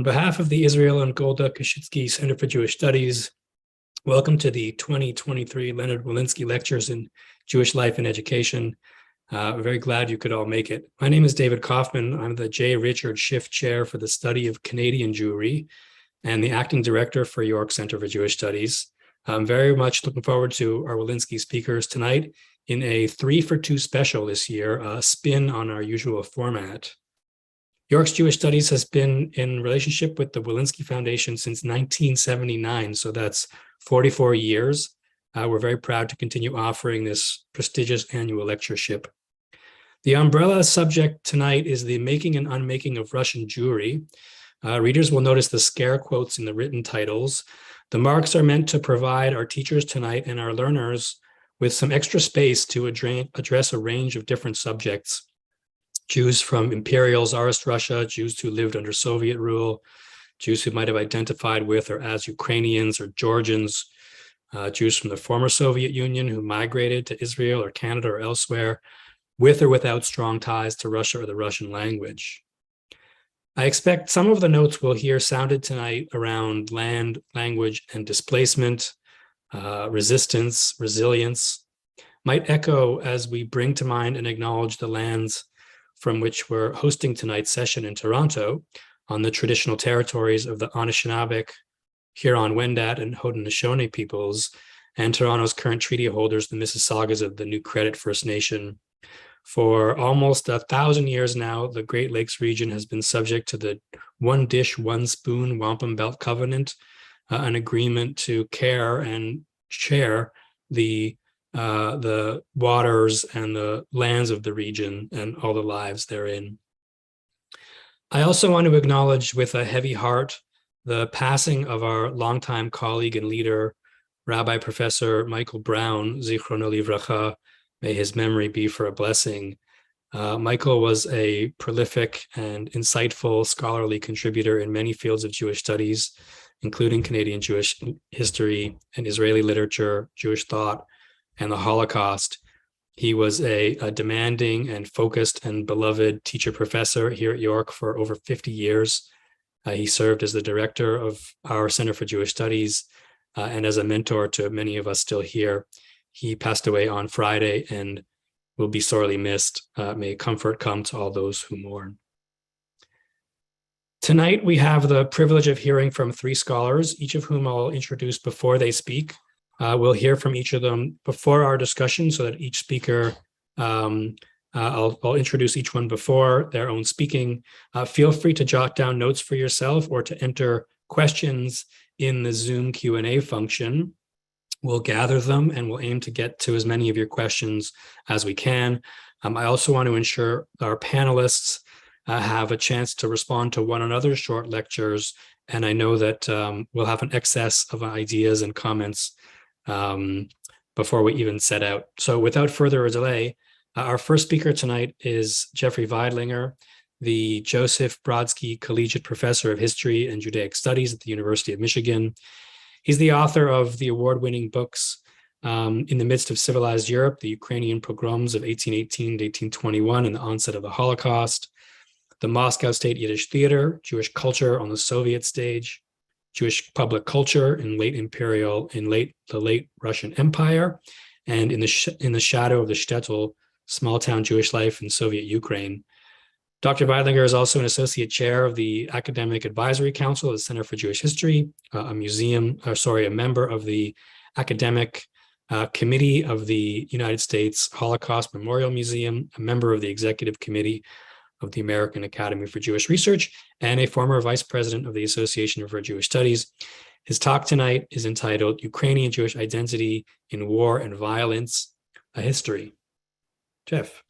On behalf of the Israel and Golda Kashitsky Center for Jewish Studies, welcome to the 2023 Leonard Wolinsky Lectures in Jewish Life and Education. We're very glad you could all make it. My name is David Kaufman. I'm the J. Richard Schiff Chair for the Study of Canadian Jewry and the Acting Director for York Center for Jewish Studies. I'm very much looking forward to our Wolinsky speakers tonight in a 3-for-2 special this year, a spin on our usual format. York's Jewish Studies has been in relationship with the Wolinsky Foundation since 1979, so that's 44 years. We're very proud to continue offering this prestigious annual lectureship. The umbrella subject tonight is the making and unmaking of Russian Jewry. Readers will notice the scare quotes in the written titles. The marks are meant to provide our teachers tonight and our learners with some extra space to address a range of different subjects. Jews from Imperial Tsarist Russia, Jews who lived under Soviet rule, Jews who might have identified with or as Ukrainians or Georgians, Jews from the former Soviet Union who migrated to Israel or Canada or elsewhere, with or without strong ties to Russia or the Russian language. I expect some of the notes we'll hear sounded tonight around land, language, and displacement, resistance, resilience, might echo as we bring to mind and acknowledge the lands from which we're hosting tonight's session in Toronto on the traditional territories of the Anishinaabeg, Huron-Wendat, and Haudenosaunee peoples, and Toronto's current treaty holders, the Mississaugas of the New Credit First Nation. For almost 1,000 years now, the Great Lakes region has been subject to the One Dish, One Spoon Wampum Belt Covenant, an agreement to care and share the waters and the lands of the region and all the lives therein. I also want to acknowledge with a heavy heart the passing of our longtime colleague and leader, Rabbi Professor Michael Brown, Zichrono Livracha, may his memory be for a blessing. Michael was a prolific and insightful scholarly contributor in many fields of Jewish studies, including Canadian Jewish history and Israeli literature, Jewish thought, and the Holocaust. He was a demanding and focused and beloved teacher professor here at York for over 50 years. He served as the director of our Center for Jewish Studies and as a mentor to many of us still here. He passed away on Friday and will be sorely missed. May comfort come to all those who mourn. Tonight, we have the privilege of hearing from 3 scholars, each of whom I'll introduce before they speak. We'll hear from each of them before our discussion so that each speaker, I'll introduce each one before their own speaking. Feel free to jot down notes for yourself or to enter questions in the Zoom Q&A function. We'll gather them and we'll aim to get to as many of your questions as we can. I also want to ensure our panelists have a chance to respond to one another's short lectures. And I know that we'll have an excess of ideas and comments before we even set out. So without further delay, our first speaker tonight is Jeffrey Weidlinger, the Joseph Brodsky Collegiate Professor of History and Judaic Studies at the University of Michigan. He's the author of the award-winning books In the Midst of Civilized Europe, the Ukrainian Pogroms of 1818 to 1821 and the Onset of the Holocaust, the Moscow State Yiddish Theater, Jewish Culture on the Soviet Stage, Jewish Public Culture in the late Russian Empire, and in the shadow of the shtetl, small-town Jewish life in Soviet Ukraine. Dr. Weidlinger is also an associate chair of the Academic Advisory Council of the Center for Jewish History, a member of the Academic Committee of the United States Holocaust Memorial Museum, a member of the Executive Committee of the American Academy for Jewish Research, and a former vice president of the Association for Jewish Studies. His talk tonight is entitled Ukrainian Jewish Identity in War and Violence, a History. Jeff.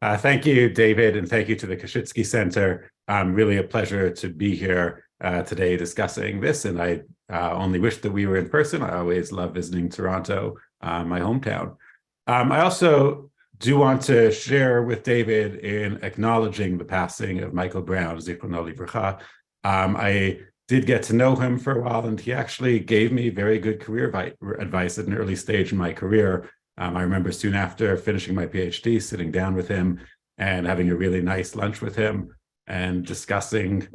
Thank you, David, and thank you to the Kashitsky Center. Really a pleasure to be here today discussing this, and I only wish that we were in person. I always love visiting Toronto, my hometown. I also do want to share with David in acknowledging the passing of Michael Brown, Zichrono Livracha. I did get to know him for a while, and he actually gave me very good career advice at an early stage in my career. I remember soon after finishing my PhD, sitting down with him and having a really nice lunch with him and discussing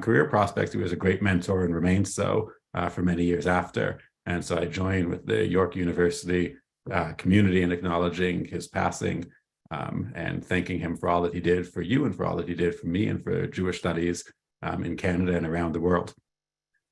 career prospects. He was a great mentor and remained so for many years after. And so I joined with the York University community in acknowledging his passing and thanking him for all that he did for you and for all that he did for me and for Jewish studies in Canada and around the world.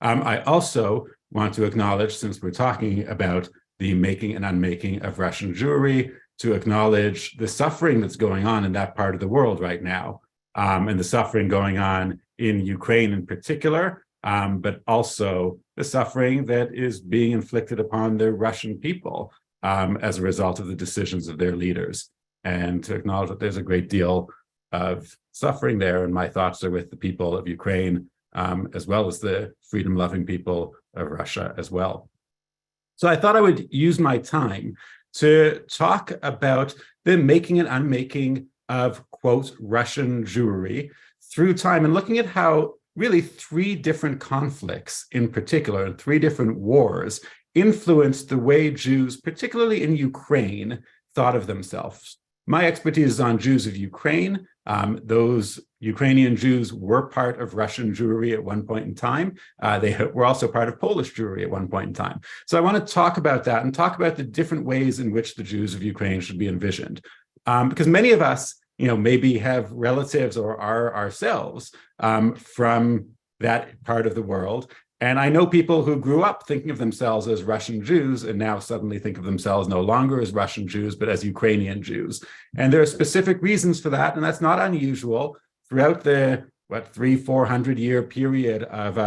I also want to acknowledge, since we're talking about the making and unmaking of Russian Jewry, to acknowledge the suffering that's going on in that part of the world right now, and the suffering going on in Ukraine in particular, but also the suffering that is being inflicted upon the Russian people as a result of the decisions of their leaders. And to acknowledge that there's a great deal of suffering there, and my thoughts are with the people of Ukraine, as well as the freedom-loving people of Russia as well. So I thought I would use my time to talk about the making and unmaking of, quote, Russian Jewry through time, and looking at how really three different conflicts in particular, and three different wars, influenced the way Jews, particularly in Ukraine, thought of themselves. My expertise is on Jews of Ukraine. Those Ukrainian Jews were part of Russian Jewry at one point in time. They were also part of Polish Jewry at one point in time. So I want to talk about that and talk about the different ways in which the Jews of Ukraine should be envisioned. Because many of us, maybe have relatives or are ourselves from that part of the world. And I know people who grew up thinking of themselves as Russian Jews and now suddenly think of themselves no longer as Russian Jews, but as Ukrainian Jews. And there are specific reasons for that, and that's not unusual throughout the 300-400 year period of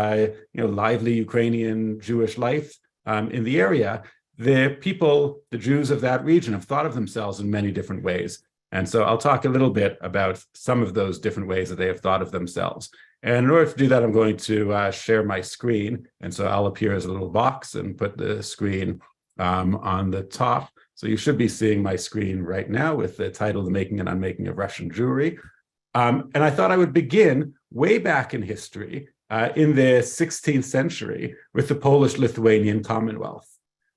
lively Ukrainian Jewish life in the area. The people, the Jews of that region, have thought of themselves in many different ways. And so I'll talk a little bit about some of those different ways that they have thought of themselves. And in order to do that, I'm going to share my screen. And so I'll appear as a little box and put the screen on the top. So you should be seeing my screen right now with the title, The Making and Unmaking of Russian Jewry. And I thought I would begin way back in history, in the 16th century, with the Polish-Lithuanian Commonwealth,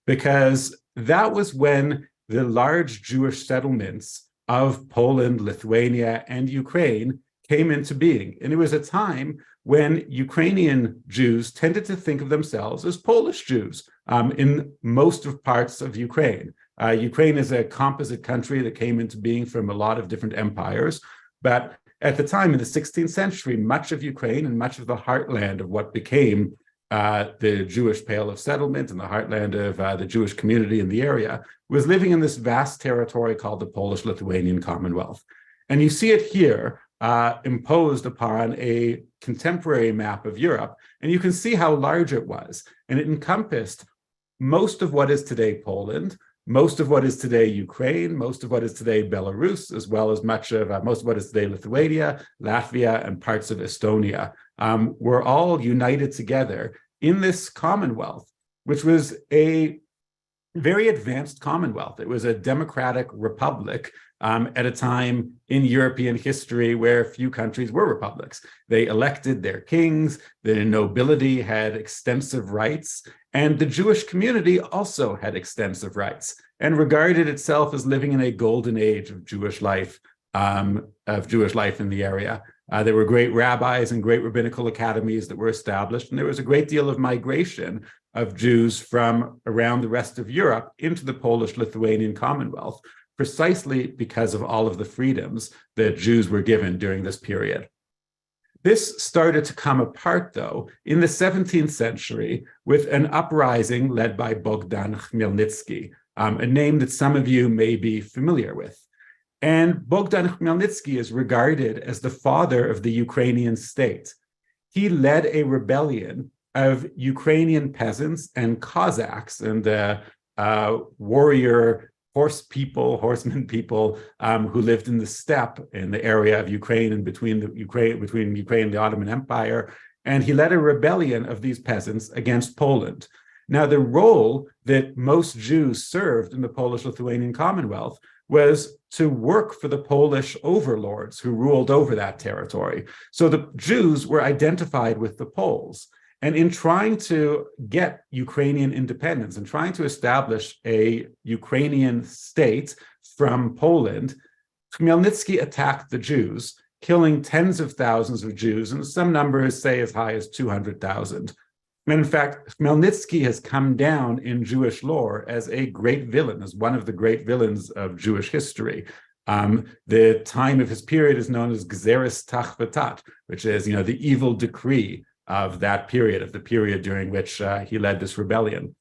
because that was when the large Jewish settlements of Poland, Lithuania, and Ukraine came into being. And it was a time when Ukrainian Jews tended to think of themselves as Polish Jews in most of parts of Ukraine. Ukraine is a composite country that came into being from a lot of different empires. But at the time, in the 16th century, much of Ukraine and much of the heartland of what became the Jewish Pale of Settlement and the heartland of the Jewish community in the area was living in this vast territory called the Polish-Lithuanian Commonwealth. And you see it here, imposed upon a contemporary map of Europe, and you can see how large it was. And it encompassed most of what is today Poland, most of what is today Ukraine, most of what is today Belarus, as well as much of most of what is today Lithuania, Latvia, and parts of Estonia, were all united together in this Commonwealth, which was a very advanced Commonwealth. It was a democratic republic at a time in European history where few countries were republics. They elected their kings, the nobility had extensive rights, and the Jewish community also had extensive rights and regarded itself as living in a golden age of Jewish life in the area. There were great rabbis and great rabbinical academies that were established, and there was a great deal of migration of Jews from around the rest of Europe into the Polish-Lithuanian Commonwealth, precisely because of all of the freedoms that Jews were given during this period. This started to come apart, though, in the 17th century with an uprising led by Bogdan Khmelnytsky, a name that some of you may be familiar with. And Bogdan Khmelnytsky is regarded as the father of the Ukrainian state. He led a rebellion of Ukrainian peasants and Cossacks and warrior horsemen people who lived in the steppe in the area of Ukraine and between Ukraine and the Ottoman Empire. And he led a rebellion of these peasants against Poland. Now, the role that most Jews served in the Polish-Lithuanian Commonwealth was to work for the Polish overlords who ruled over that territory. So the Jews were identified with the Poles. And in trying to get Ukrainian independence and trying to establish a Ukrainian state from Poland, Khmelnytsky attacked the Jews, killing tens of thousands of Jews, and some numbers say as high as 200,000. And in fact, Khmelnytsky has come down in Jewish lore as a great villain, as one of the great villains of Jewish history. The time of his period is known as Gzeres Tachvatat, which is, the evil decree of that period, of the period during which he led this rebellion.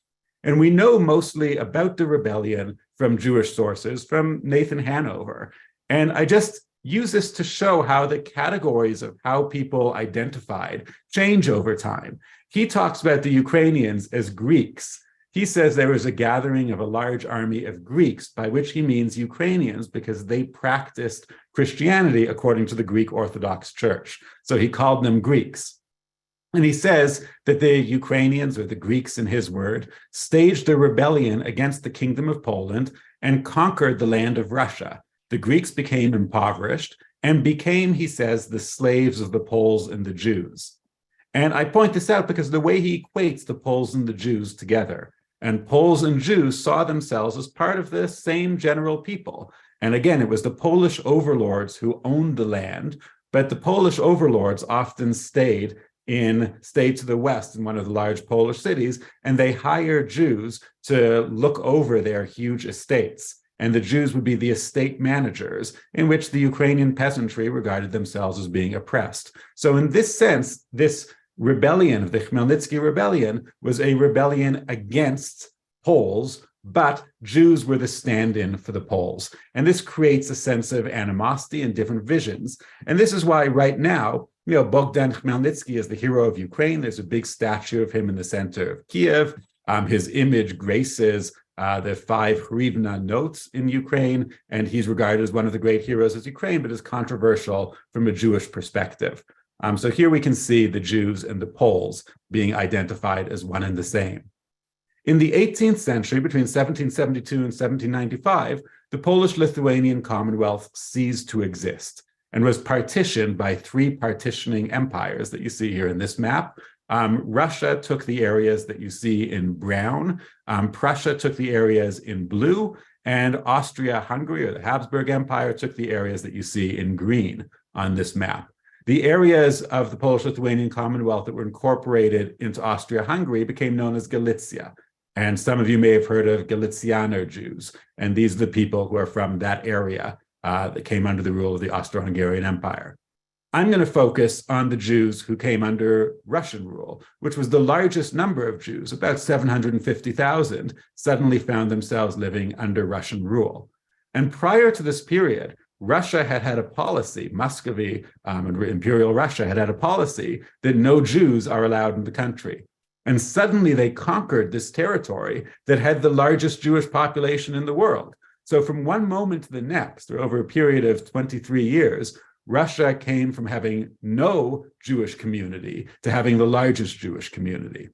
And we know mostly about the rebellion from Jewish sources, from Nathan Hanover. And I just use this to show how the categories of how people identified change over time. He talks about the Ukrainians as Greeks. He says there was a gathering of a large army of Greeks, by which he means Ukrainians, because they practiced Christianity according to the Greek Orthodox Church. So he called them Greeks. And he says that the Ukrainians, or the Greeks in his word, staged a rebellion against the Kingdom of Poland and conquered the land of Russia. The Greeks became impoverished and became, he says, the slaves of the Poles and the Jews. And I point this out because the way he equates the Poles and the Jews together, and Poles and Jews saw themselves as part of the same general people. And again, it was the Polish overlords who owned the land, but the Polish overlords often stayed to the west in one of the large Polish cities, and they hired Jews to look over their huge estates. And the Jews would be the estate managers, in which the Ukrainian peasantry regarded themselves as being oppressed. So in this sense, this rebellion, the Khmelnytsky rebellion, was a rebellion against Poles, but Jews were the stand-in for the Poles. And this creates a sense of animosity and different visions. And this is why right now, Bogdan Khmelnytsky is the hero of Ukraine. There's a big statue of him in the center of Kiev. His image graces the 5 hryvnia notes in Ukraine, and he's regarded as one of the great heroes of Ukraine, but is controversial from a Jewish perspective. So here we can see the Jews and the Poles being identified as one and the same. In the 18th century, between 1772 and 1795, the Polish-Lithuanian Commonwealth ceased to exist and was partitioned by 3 partitioning empires that you see here in this map. Russia took the areas that you see in brown, Prussia took the areas in blue, and Austria-Hungary, or the Habsburg Empire, took the areas that you see in green on this map. The areas of the Polish-Lithuanian Commonwealth that were incorporated into Austria-Hungary became known as Galicia. And some of you may have heard of Galicianer Jews, and these are the people who are from that area that came under the rule of the Austro-Hungarian Empire. I'm going to focus on the Jews who came under Russian rule, which was the largest number of Jews, about 750,000, suddenly found themselves living under Russian rule. And prior to this period, Russia had had a policy, Muscovy and Imperial Russia had had a policy that no Jews are allowed in the country. And suddenly they conquered this territory that had the largest Jewish population in the world. So from one moment to the next, or over a period of 23 years, Russia came from having no Jewish community to having the largest Jewish community.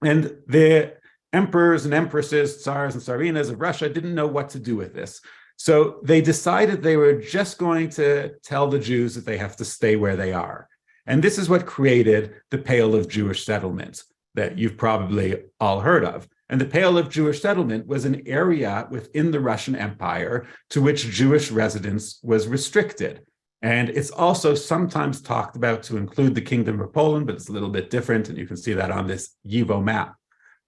And the emperors and empresses, tsars and tsarinas of Russia didn't know what to do with this. So they decided they were just going to tell the Jews that they have to stay where they are. And this is what created the Pale of Jewish Settlement that you've probably all heard of. And the Pale of Jewish Settlement was an area within the Russian Empire to which Jewish residence was restricted. And it's also sometimes talked about to include the Kingdom of Poland, but it's a little bit different, and you can see that on this YIVO map.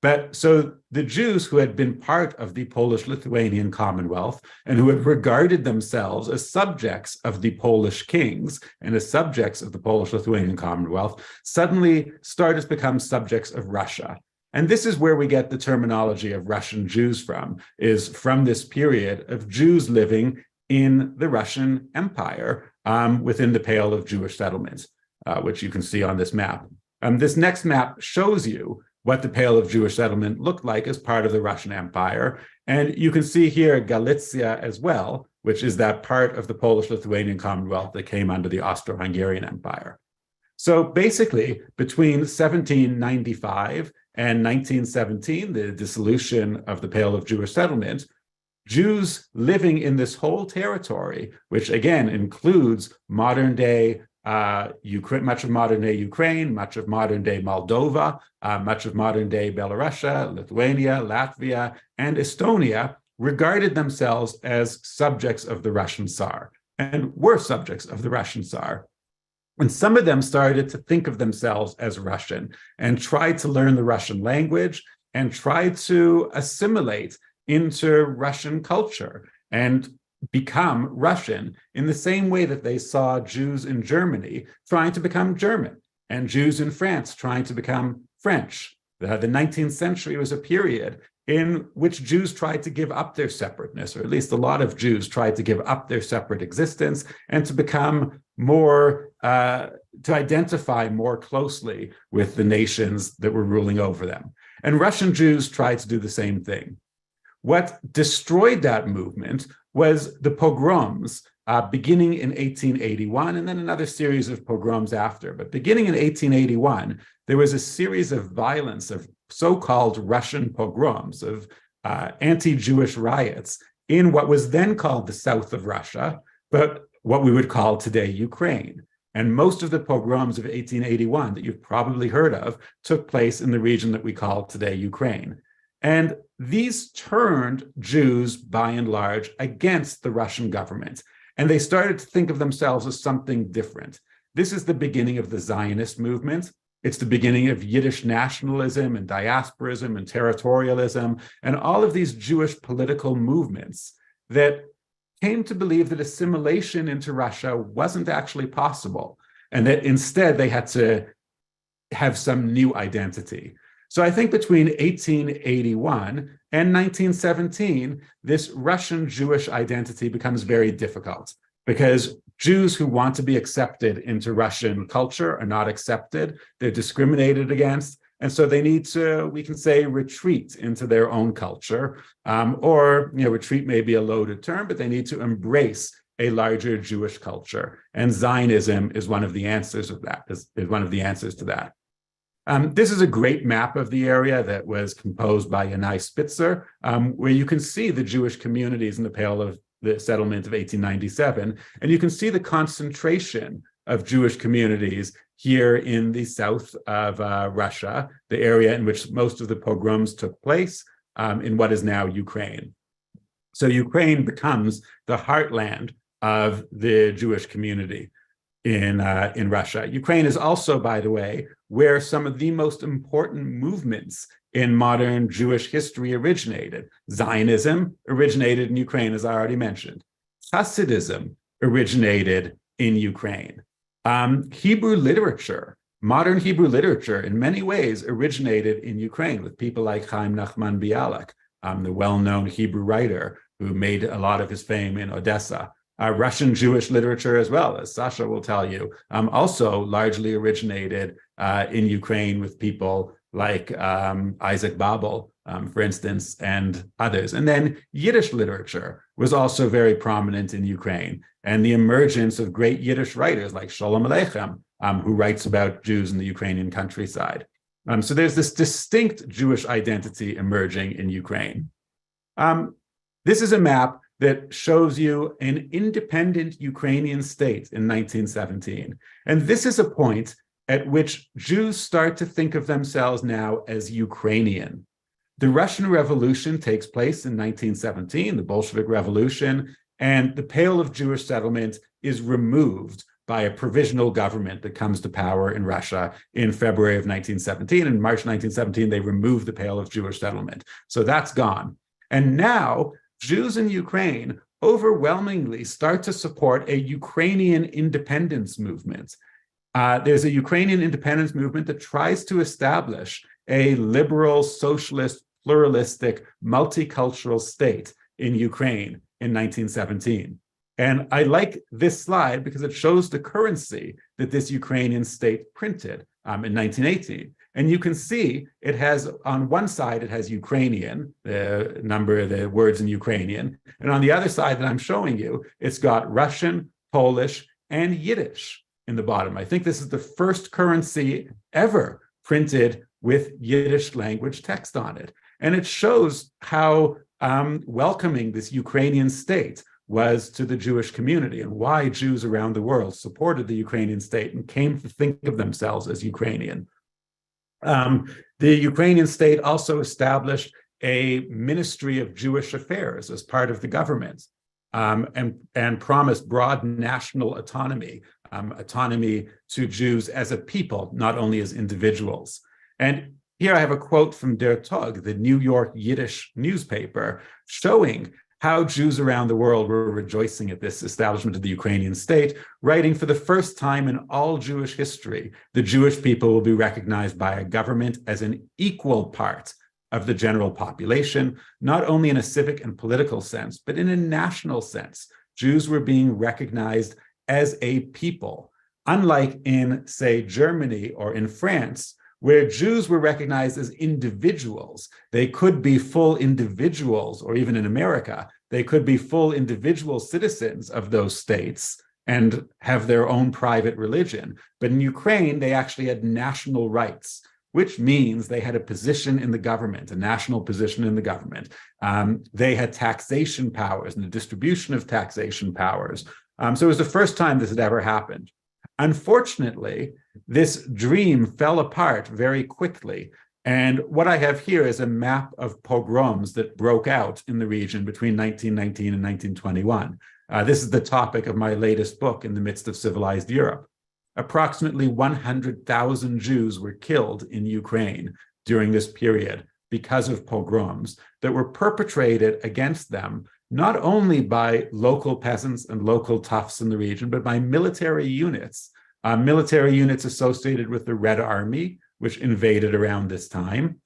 But so the Jews who had been part of the Polish-Lithuanian Commonwealth and who had regarded themselves as subjects of the Polish kings and as subjects of the Polish-Lithuanian Commonwealth suddenly started to become subjects of Russia. And this is where we get the terminology of Russian Jews from, is from this period of Jews living in the Russian Empire within the Pale of Jewish Settlement, which you can see on this map. This next map shows you what the Pale of Jewish Settlement looked like as part of the Russian Empire. And you can see here Galicia as well, which is that part of the Polish-Lithuanian Commonwealth that came under the Austro-Hungarian Empire. So basically, between 1795 and 1917, the dissolution of the Pale of Jewish Settlement, Jews living in this whole territory, which again includes modern-day much of modern-day Ukraine, much of modern-day Moldova, much of modern-day Belarus, Lithuania, Latvia, and Estonia, regarded themselves as subjects of the Russian Tsar and were subjects of the Russian Tsar. And some of them started to think of themselves as Russian and tried to learn the Russian language and tried to assimilate into Russian culture and become Russian in the same way that they saw Jews in Germany trying to become German and Jews in France trying to become French. The 19th century was a period in which Jews tried to give up their separateness, or at least a lot of Jews tried to give up their separate existence and to become more, to identify more closely with the nations that were ruling over them. And Russian Jews tried to do the same thing. What destroyed that movement was the pogroms, beginning in 1881, and then another series of pogroms after. But beginning in 1881, there was a series of violence, of so-called Russian pogroms, of anti-Jewish riots in what was then called the south of Russia, but what we would call today Ukraine. And most of the pogroms of 1881 that you've probably heard of took place in the region that we call today Ukraine. And these turned Jews, by and large, against the Russian government. And they started to think of themselves as something different. This is the beginning of the Zionist movement. It's the beginning of Yiddish nationalism and diasporism and territorialism and all of these Jewish political movements that came to believe that assimilation into Russia wasn't actually possible and that instead they had to have some new identity. So I think between 1881 and 1917, this Russian Jewish identity becomes very difficult because Jews who want to be accepted into Russian culture are not accepted. They're discriminated against. And so they need to, we can say, retreat into their own culture. Retreat may be a loaded term, but they need to embrace a larger Jewish culture. And Zionism is one of the answers of that, is one of the answers to that. This is a great map of the area that was composed by Yanai Spitzer, where you can see the Jewish communities in the Pale of the settlement of 1897, and you can see the concentration of Jewish communities here in the south of Russia, the area in which most of the pogroms took place in what is now Ukraine. So Ukraine becomes the heartland of the Jewish community in Russia. Ukraine is also, by the way, where some of the most important movements in modern Jewish history originated. Zionism originated in Ukraine, as I already mentioned. Hasidism originated in Ukraine. Hebrew literature, modern Hebrew literature, in many ways originated in Ukraine with people like Chaim Nachman Bialik, the well-known Hebrew writer who made a lot of his fame in Odessa. Russian Jewish literature as well, as Sasha will tell you, also largely originated in Ukraine with people like Isaac Babel, for instance, and others. And then Yiddish literature was also very prominent in Ukraine, and the emergence of great Yiddish writers like Sholem Aleichem, who writes about Jews in the Ukrainian countryside. So there's this distinct Jewish identity emerging in Ukraine. This is a map that shows you an independent Ukrainian state in 1917. And this is a point at which Jews start to think of themselves now as Ukrainian. The Russian Revolution takes place in 1917, the Bolshevik Revolution, and the Pale of Jewish settlement is removed by a provisional government that comes to power in Russia in February of 1917. In March 1917, they remove the Pale of Jewish settlement. So that's gone. And now Jews in Ukraine overwhelmingly start to support a Ukrainian independence movement. There's a Ukrainian independence movement that tries to establish a liberal, socialist, pluralistic, multicultural state in Ukraine in 1917. And I like this slide because it shows the currency that this Ukrainian state printed in 1918. And you can see it has, on one side, it has Ukrainian, the number of the words in Ukrainian. And on the other side that I'm showing you, it's got Russian, Polish, and Yiddish in the bottom. I think this is the first currency ever printed with Yiddish language text on it. And it shows how welcoming this Ukrainian state was to the Jewish community and why Jews around the world supported the Ukrainian state and came to think of themselves as Ukrainian. The Ukrainian state also established a ministry of Jewish affairs as part of the government, and promised broad national autonomy, autonomy to Jews as a people, not only as individuals. And here I have a quote from Der Tag, the New York Yiddish newspaper, showing how Jews around the world were rejoicing at this establishment of the Ukrainian state, writing, "For the first time in all Jewish history, the Jewish people will be recognized by a government as an equal part of the general population, not only in a civic and political sense, but in a national sense. Jews were being recognized as a people, unlike in, say, Germany or in France, where Jews were recognized as individuals. They could be full individuals, or even in America, they could be full individual citizens of those states and have their own private religion. But in Ukraine, they actually had national rights, which means they had a position in the government, a national position in the government. They had taxation powers and the distribution of taxation powers. So it was the first time this had ever happened. Unfortunately, this dream fell apart very quickly. And what I have here is a map of pogroms that broke out in the region between 1919 and 1921. This is the topic of my latest book, In the Midst of Civilized Europe. Approximately 100,000 Jews were killed in Ukraine during this period because of pogroms that were perpetrated against them, not only by local peasants and local toughs in the region, but by military units associated with the Red Army, which invaded around this time,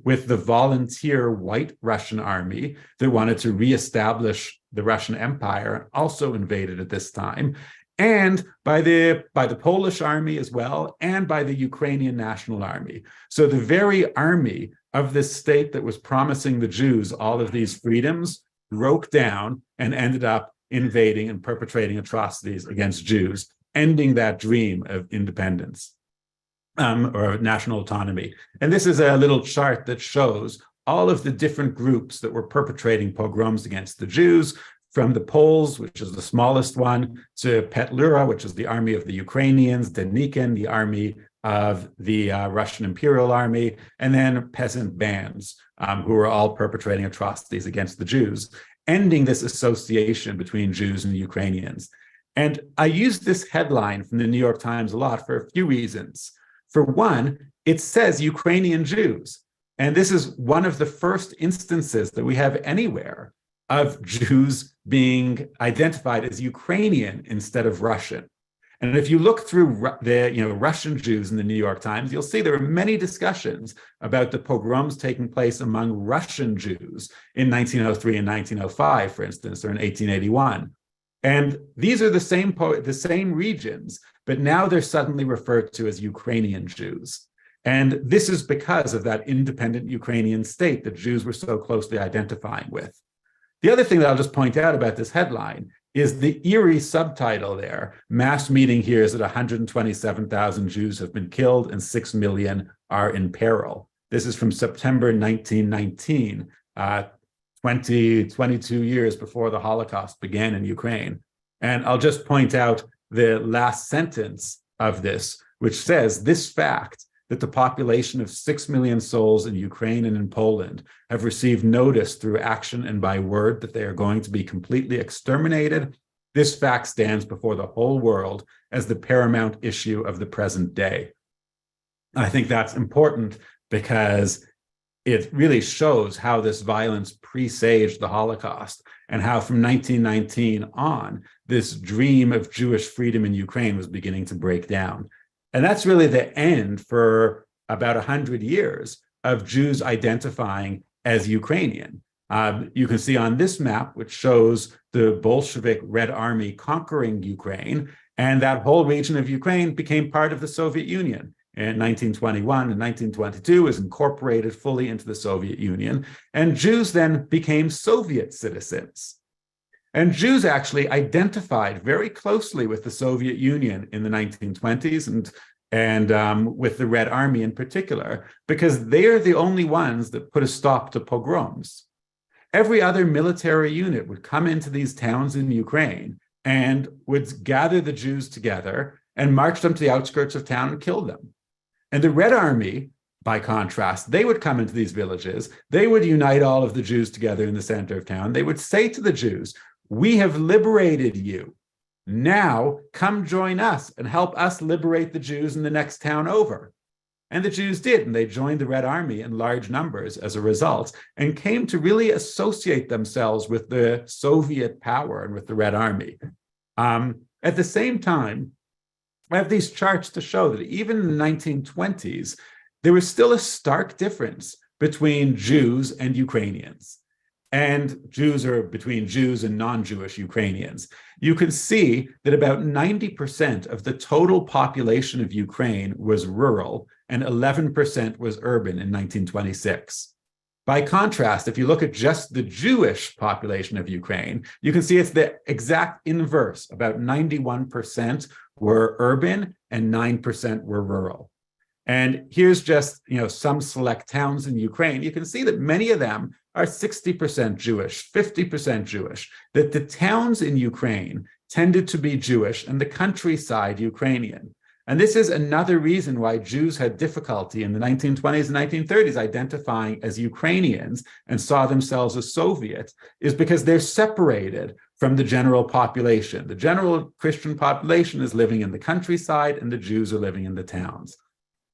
with the volunteer White Russian Army that wanted to reestablish the Russian Empire, also invaded at this time, and by the Polish army as well, and by the Ukrainian National Army. So the very army of this state that was promising the Jews all of these freedoms broke down and ended up invading and perpetrating atrocities against Jews, ending that dream of independence or national autonomy. And this is a little chart that shows all of the different groups that were perpetrating pogroms against the Jews, from the Poles, which is the smallest one, to Petlura, which is the army of the Ukrainians, Denikin, the army of the Russian Imperial Army, and then peasant bands who were all perpetrating atrocities against the Jews, ending this association between Jews and Ukrainians. And I use this headline from the New York Times a lot for a few reasons. For one, it says Ukrainian Jews. And this is one of the first instances that we have anywhere of Jews being identified as Ukrainian instead of Russian. And if you look through the Russian Jews in the New York Times, you'll see there are many discussions about the pogroms taking place among Russian Jews in 1903 and 1905, for instance, or in 1881. And these are the same regions, but now they're suddenly referred to as Ukrainian Jews. And this is because of that independent Ukrainian state that Jews were so closely identifying with. The other thing that I'll just point out about this headline is the eerie subtitle there. Mass meeting hears that 127,000 Jews have been killed and 6 million are in peril. This is from September 1919, 22 years before the Holocaust began in Ukraine. And I'll just point out the last sentence of this, which says, "This fact, that the population of 6 million souls in Ukraine and in Poland have received notice through action and by word that they are going to be completely exterminated. This fact stands before the whole world as the paramount issue of the present day." I think that's important because it really shows how this violence presaged the Holocaust and how from 1919 on, this dream of Jewish freedom in Ukraine was beginning to break down. And that's really the end for about 100 years of Jews identifying as Ukrainian. You can see on this map, which shows the Bolshevik Red Army conquering Ukraine, and that whole region of Ukraine became part of the Soviet Union. In 1921 and 1922 was incorporated fully into the Soviet Union, and Jews then became Soviet citizens. And Jews actually identified very closely with the Soviet Union in the 1920s and with the Red Army in particular, because they're the only ones that put a stop to pogroms. Every other military unit would come into these towns in Ukraine and would gather the Jews together and march them to the outskirts of town and kill them. And the Red Army by contrast, they would come into these villages. They would unite all of the Jews together in the center of town. They would say to the Jews, "We have liberated you. Now come join us and help us liberate the Jews in the next town over." And the Jews did, and they joined the Red Army in large numbers as a result, and came to really associate themselves with the Soviet power and with the Red Army. At the same time, I have these charts to show that even in the 1920s, there was still a stark difference between Jews and Ukrainians. And Jews are between Jews and non-Jewish Ukrainians. You can see that about 90% of the total population of Ukraine was rural and 11% was urban in 1926. By contrast, if you look at just the Jewish population of Ukraine, you can see it's the exact inverse. About 91% were urban and 9% were rural. And here's just, some select towns in Ukraine. You can see that many of them are 60% Jewish, 50% Jewish, that the towns in Ukraine tended to be Jewish and the countryside Ukrainian. And this is another reason why Jews had difficulty in the 1920s and 1930s identifying as Ukrainians and saw themselves as Soviet, is because they're separated from the general population. The general Christian population is living in the countryside and the Jews are living in the towns.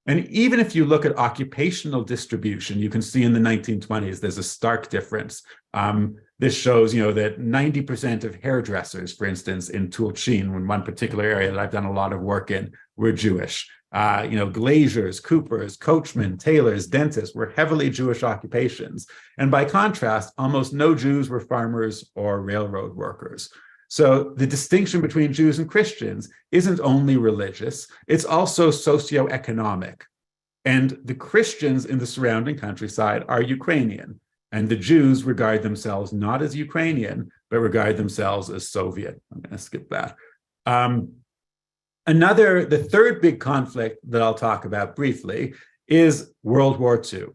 And even if you look at occupational distribution, you can see in the 1920s, there's a stark difference. This shows, that 90% of hairdressers, for instance, in Tulchin, in one particular area that I've done a lot of work in, were Jewish. Glaziers, coopers, coachmen, tailors, dentists were heavily Jewish occupations. And by contrast, almost no Jews were farmers or railroad workers. So the distinction between Jews and Christians isn't only religious, it's also socioeconomic. And the Christians in the surrounding countryside are Ukrainian, and the Jews regard themselves not as Ukrainian, but regard themselves as Soviet. I'm going to skip that. The third big conflict that I'll talk about briefly is World War II.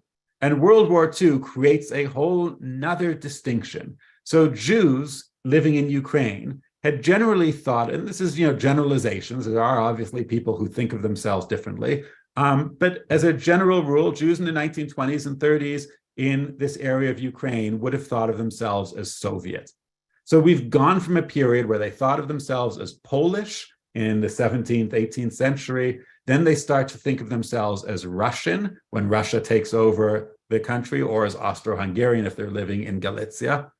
And World War II creates a whole nother distinction. So Jews living in Ukraine had generally thought, and this is, generalizations, there are obviously people who think of themselves differently, but as a general rule, Jews in the 1920s and 30s in this area of Ukraine would have thought of themselves as Soviet. So we've gone from a period where they thought of themselves as Polish in the 17th, 18th century, then they start to think of themselves as Russian when Russia takes over the country, or as Austro-Hungarian if they're living in Galicia.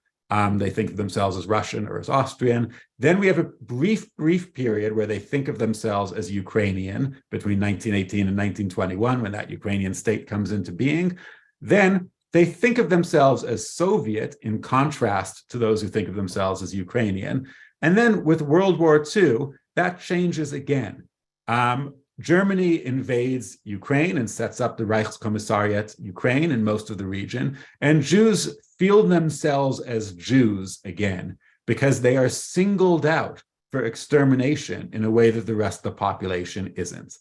They think of themselves as Russian or as Austrian. Then we have a brief period where they think of themselves as Ukrainian between 1918 and 1921, when that Ukrainian state comes into being. Then they think of themselves as Soviet in contrast to those who think of themselves as Ukrainian. And then with World War II, that changes again. Germany invades Ukraine and sets up the Reichskommissariat Ukraine and most of the region. And Jews feel themselves as Jews again, because they are singled out for extermination in a way that the rest of the population isn't.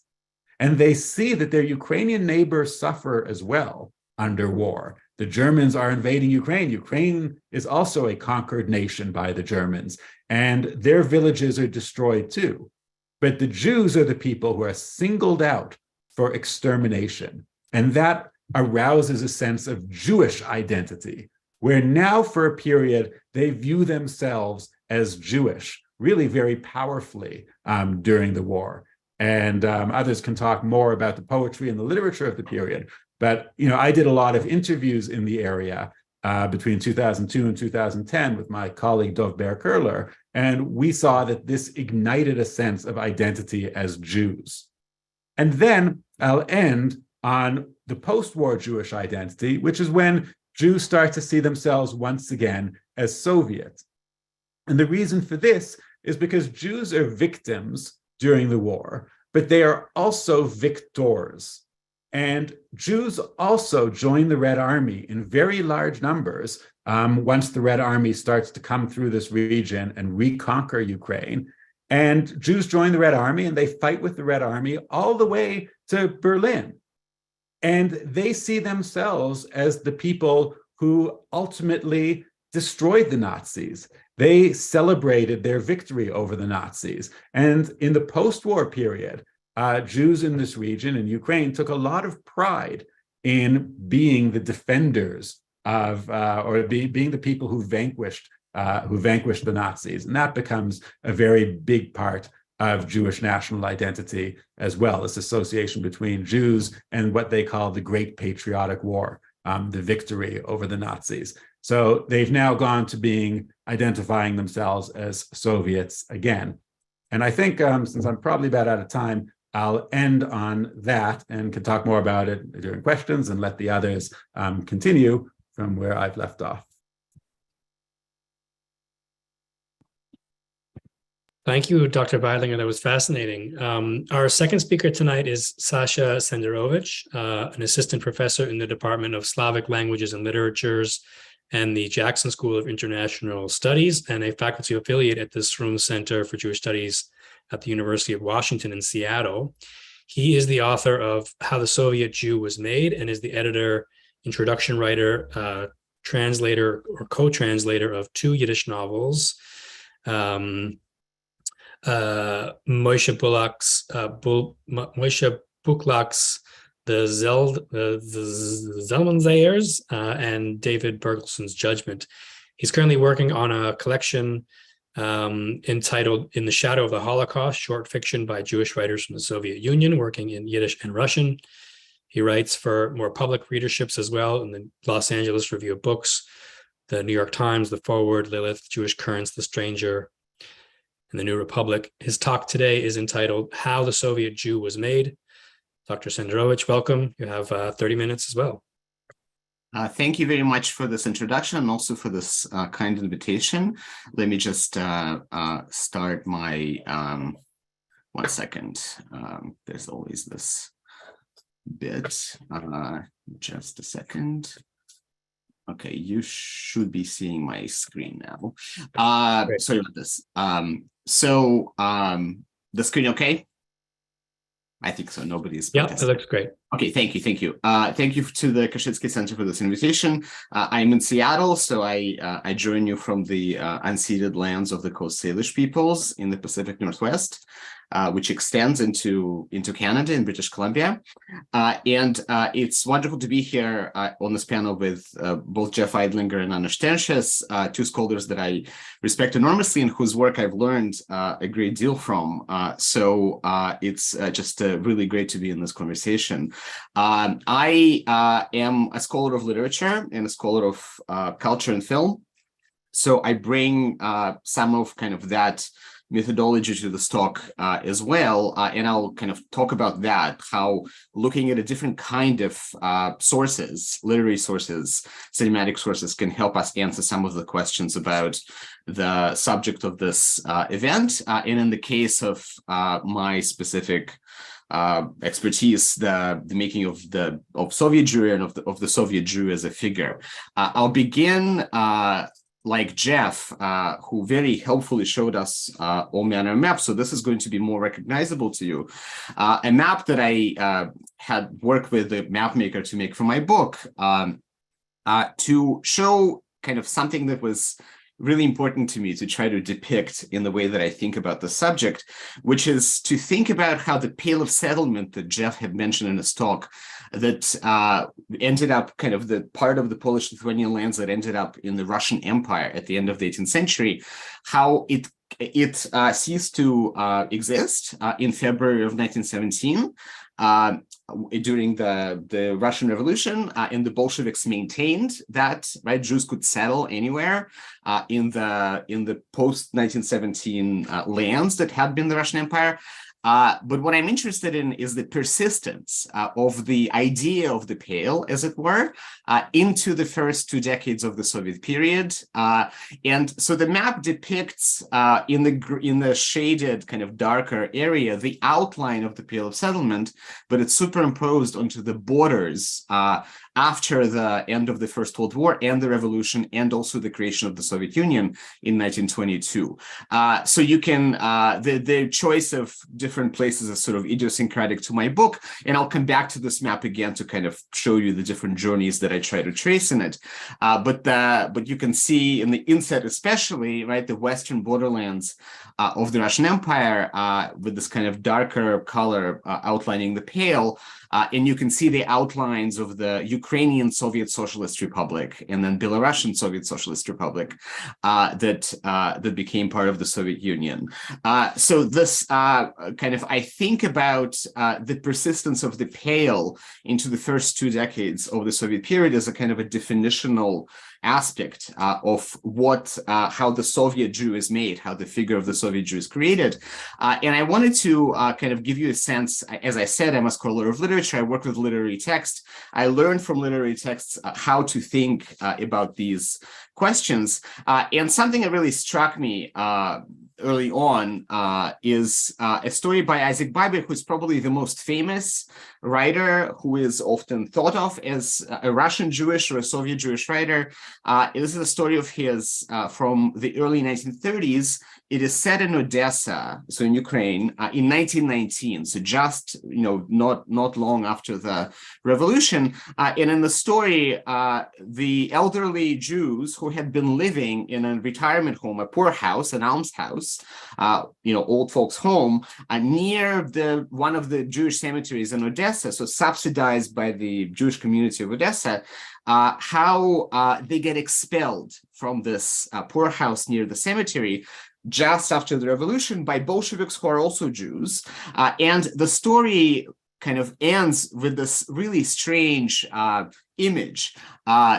And they see that their Ukrainian neighbors suffer as well under war. The Germans are invading Ukraine. Ukraine is also a conquered nation by the Germans, and their villages are destroyed too. But the Jews are the people who are singled out for extermination. And that arouses a sense of Jewish identity, where now for a period, they view themselves as Jewish, really very powerfully during the war. And others can talk more about the poetry and the literature of the period. But I did a lot of interviews in the area between 2002 and 2010 with my colleague Dov Ber-Kurler, and we saw that this ignited a sense of identity as Jews. And then I'll end on the post-war Jewish identity, which is when Jews start to see themselves once again as Soviet. And the reason for this is because Jews are victims during the war, but they are also victors. And Jews also join the Red Army in very large numbers once the Red Army starts to come through this region and reconquer Ukraine. And Jews join the Red Army and they fight with the Red Army all the way to Berlin. And they see themselves as the people who ultimately destroyed the Nazis. They celebrated their victory over the Nazis. And in the post-war period, Jews in this region, in Ukraine, took a lot of pride in being the defenders of, or being the people who vanquished the Nazis. And that becomes a very big part of Jewish national identity as well, this association between Jews and what they call the Great Patriotic War, the victory over the Nazis. So they've now gone to identifying themselves as Soviets again. And I think since I'm probably about out of time, I'll end on that and can talk more about it during questions and let the others continue from where I've left off. Thank you, Dr. Beidlinger. That was fascinating. Our second speaker tonight is Sasha Senderovich, an assistant professor in the Department of Slavic Languages and Literatures and the Jackson School of International Studies, and a faculty affiliate at the Srum Center for Jewish Studies at the University of Washington in Seattle. He is the author of How the Soviet Jew Was Made and is the editor, introduction writer, translator or co-translator of two Yiddish novels, Moshe Buklak's The Zelmanzayers and David Bergelson's Judgment. He's currently working on a collection entitled In the Shadow of the Holocaust, short fiction by Jewish writers from the Soviet Union, working in Yiddish and Russian. He writes for more public readerships as well in the Los Angeles Review of Books, the New York Times, The Forward, Lilith, Jewish Currents, The Stranger, and the New Republic. His talk today is entitled How the Soviet Jew Was Made. Dr. Senderovich, welcome. You have 30 minutes as well. Thank you very much for this introduction and also for this kind invitation. Let me just start my, 1 second. There's always this bit, just a second. Okay, you should be seeing my screen now. Sorry about this. The screen okay? I think so. Nobody's. Yeah, it looks great. Okay, thank you. Thank you to the Kashitsky Center for this invitation. I'm in Seattle, so I join you from the unceded lands of the Coast Salish peoples in the Pacific Northwest, which extends into Canada and British Columbia. And it's wonderful to be here on this panel with both Jeff Eidlinger and Anna Sternsches, two scholars that I respect enormously and whose work I've learned a great deal from. So it's just really great to be in this conversation. I am a scholar of literature and a scholar of culture and film. So I bring some of kind of that methodology to this talk as well, and I'll kind of talk about that, how looking at a different kind of sources, literary sources, cinematic sources can help us answer some of the questions about the subject of this event. And in the case of my specific expertise, the making of Soviet Jewry and of the Soviet Jew as a figure. I'll begin like Jeff, who very helpfully showed us all manner of maps. So this is going to be more recognizable to you. A map that I had worked with the map maker to make for my book to show kind of something that was really important to me to try to depict in the way that I think about the subject, which is to think about how the Pale of Settlement that Jeff had mentioned in his talk that ended up kind of the part of the Polish-Lithuanian lands that ended up in the Russian Empire at the end of the 18th century, how it ceased to exist in February of 1917 during the Russian Revolution, and the Bolsheviks maintained that Jews could settle anywhere in the post-1917 lands that had been the Russian Empire. But what I'm interested in is the persistence of the idea of the Pale, as it were, into the first 2 decades of the Soviet period. And so the map depicts in the shaded kind of darker area the outline of the Pale of Settlement, but it's superimposed onto the borders after the end of the First World War and the revolution, and also the creation of the Soviet Union in 1922. So you can, the choice of different places is sort of idiosyncratic to my book, and I'll come back to this map again to kind of show you the different journeys that I try to trace in it. But you can see in the inset especially, the western borderlands of the Russian Empire with this kind of darker color outlining the Pale, And you can see the outlines of the Ukrainian Soviet Socialist Republic and then Belarusian Soviet Socialist Republic that became part of the Soviet Union. So this I think about the persistence of the Pale into the first 2 decades of the Soviet period as a kind of a definitional aspect of how the Soviet Jew is made, how the figure of the Soviet Jew is created. And I wanted to kind of give you a sense. As I said, I'm a scholar of literature. I work with literary text. I learned from literary texts how to think about these questions. And something that really struck me early on is a story by Isaac Babel, who's probably the most famous writer, who is often thought of as a Russian Jewish or a Soviet Jewish writer. This is a story of his from the early 1930s. It is set in Odessa, so in Ukraine, in 1919, so just not long after the revolution. And in the story, the elderly Jews who had been living in a retirement home, a poor house, an almshouse, old folks' home, near one of the Jewish cemeteries in Odessa, so subsidized by the Jewish community of Odessa, how they get expelled from this poor house near the cemetery just after the revolution by Bolsheviks who are also Jews. And the story kind of ends with this really strange image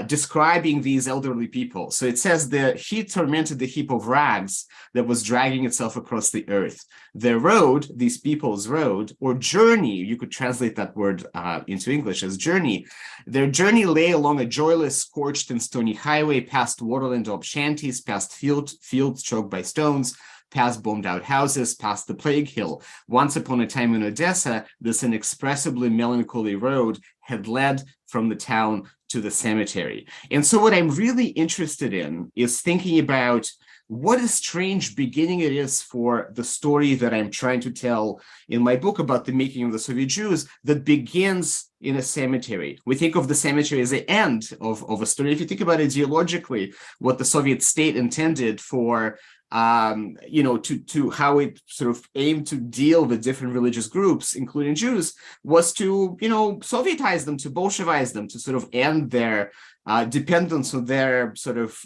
describing these elderly people. So it says that he tormented the heap of rags that was dragging itself across the earth. Their road, these people's road, or journey, you could translate that word into English as journey. Their journey lay along a joyless, scorched and stony highway, past waterland shanties, past fields choked by stones, past bombed out houses, past the plague hill. Once upon a time in Odessa, this inexpressibly melancholy road had led from the town to the cemetery. And so what I'm really interested in is thinking about what a strange beginning it is for the story that I'm trying to tell in my book about the making of the Soviet Jews that begins in a cemetery. We think of the cemetery as the end of a story. If you think about ideologically, what the Soviet state intended for to how it sort of aimed to deal with different religious groups, including Jews, was to, Sovietize them, to Bolshevize them, to sort of end their dependence on their sort of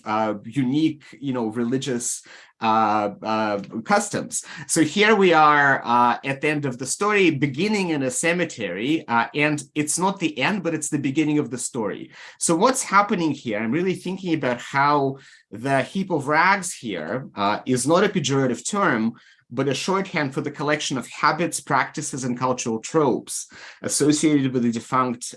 unique, religious customs. So here we are at the end of the story, beginning in a cemetery, and it's not the end, but it's the beginning of the story. So what's happening here? I'm really thinking about how the heap of rags here is not a pejorative term, but a shorthand for the collection of habits, practices, and cultural tropes associated with the defunct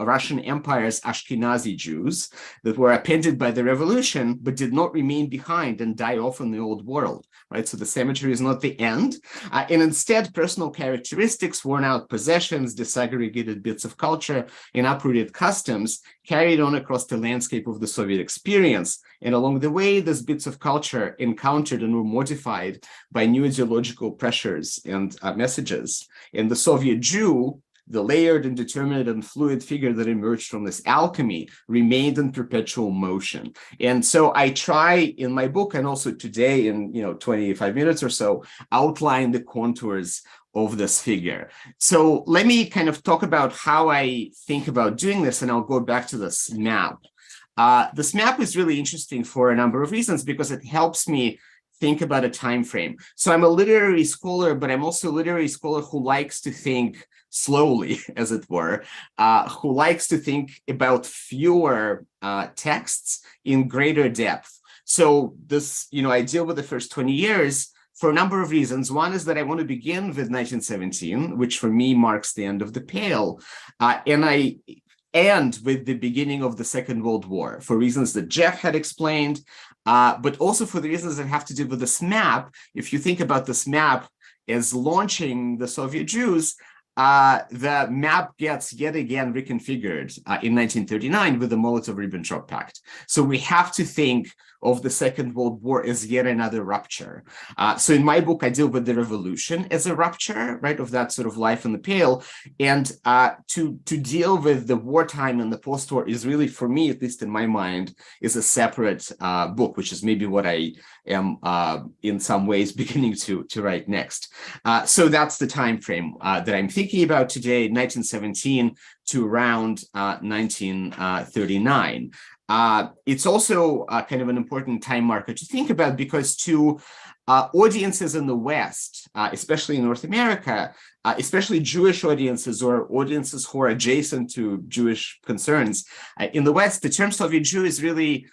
Russian Empire's Ashkenazi Jews that were appended by the revolution, but did not remain behind and die off in the old world, right? So the cemetery is not the end. And instead, personal characteristics, worn out possessions, disaggregated bits of culture, and uprooted customs carried on across the landscape of the Soviet experience. And along the way, these bits of culture encountered and were modified by new ideological pressures and messages. And the Soviet Jew, the layered and determinate and fluid figure that emerged from this alchemy, remained in perpetual motion. And so I try in my book, and also today in 25 minutes or so, outline the contours of this figure. So let me kind of talk about how I think about doing this, and I'll go back to this map. This map is really interesting for a number of reasons, because it helps me think about a time frame. So I'm a literary scholar, but I'm also a literary scholar who likes to think slowly, as it were, who likes to think about fewer texts in greater depth. So this, I deal with the first 20 years for a number of reasons. One is that I want to begin with 1917, which for me marks the end of the Pale. And I end with the beginning of the Second World War for reasons that Jeff had explained, but also for the reasons that have to do with this map. If you think about this map as launching the Soviet Jews, the map gets yet again reconfigured in 1939 with the Molotov-Ribbentrop Pact. So we have to think of the Second World War as yet another rupture. So in my book, I deal with the revolution as a rupture, right, of that sort of life in the pale. And to deal with the wartime and the post-war is really, for me, at least in my mind, is a separate book, which is maybe what I am in some ways beginning to write next. So that's the time frame that I'm thinking about today, 1917 to around 1939. It's also kind of an important time marker to think about, because to audiences in the West, especially in North America, especially Jewish audiences or audiences who are adjacent to Jewish concerns, in the West, the term Soviet Jew is really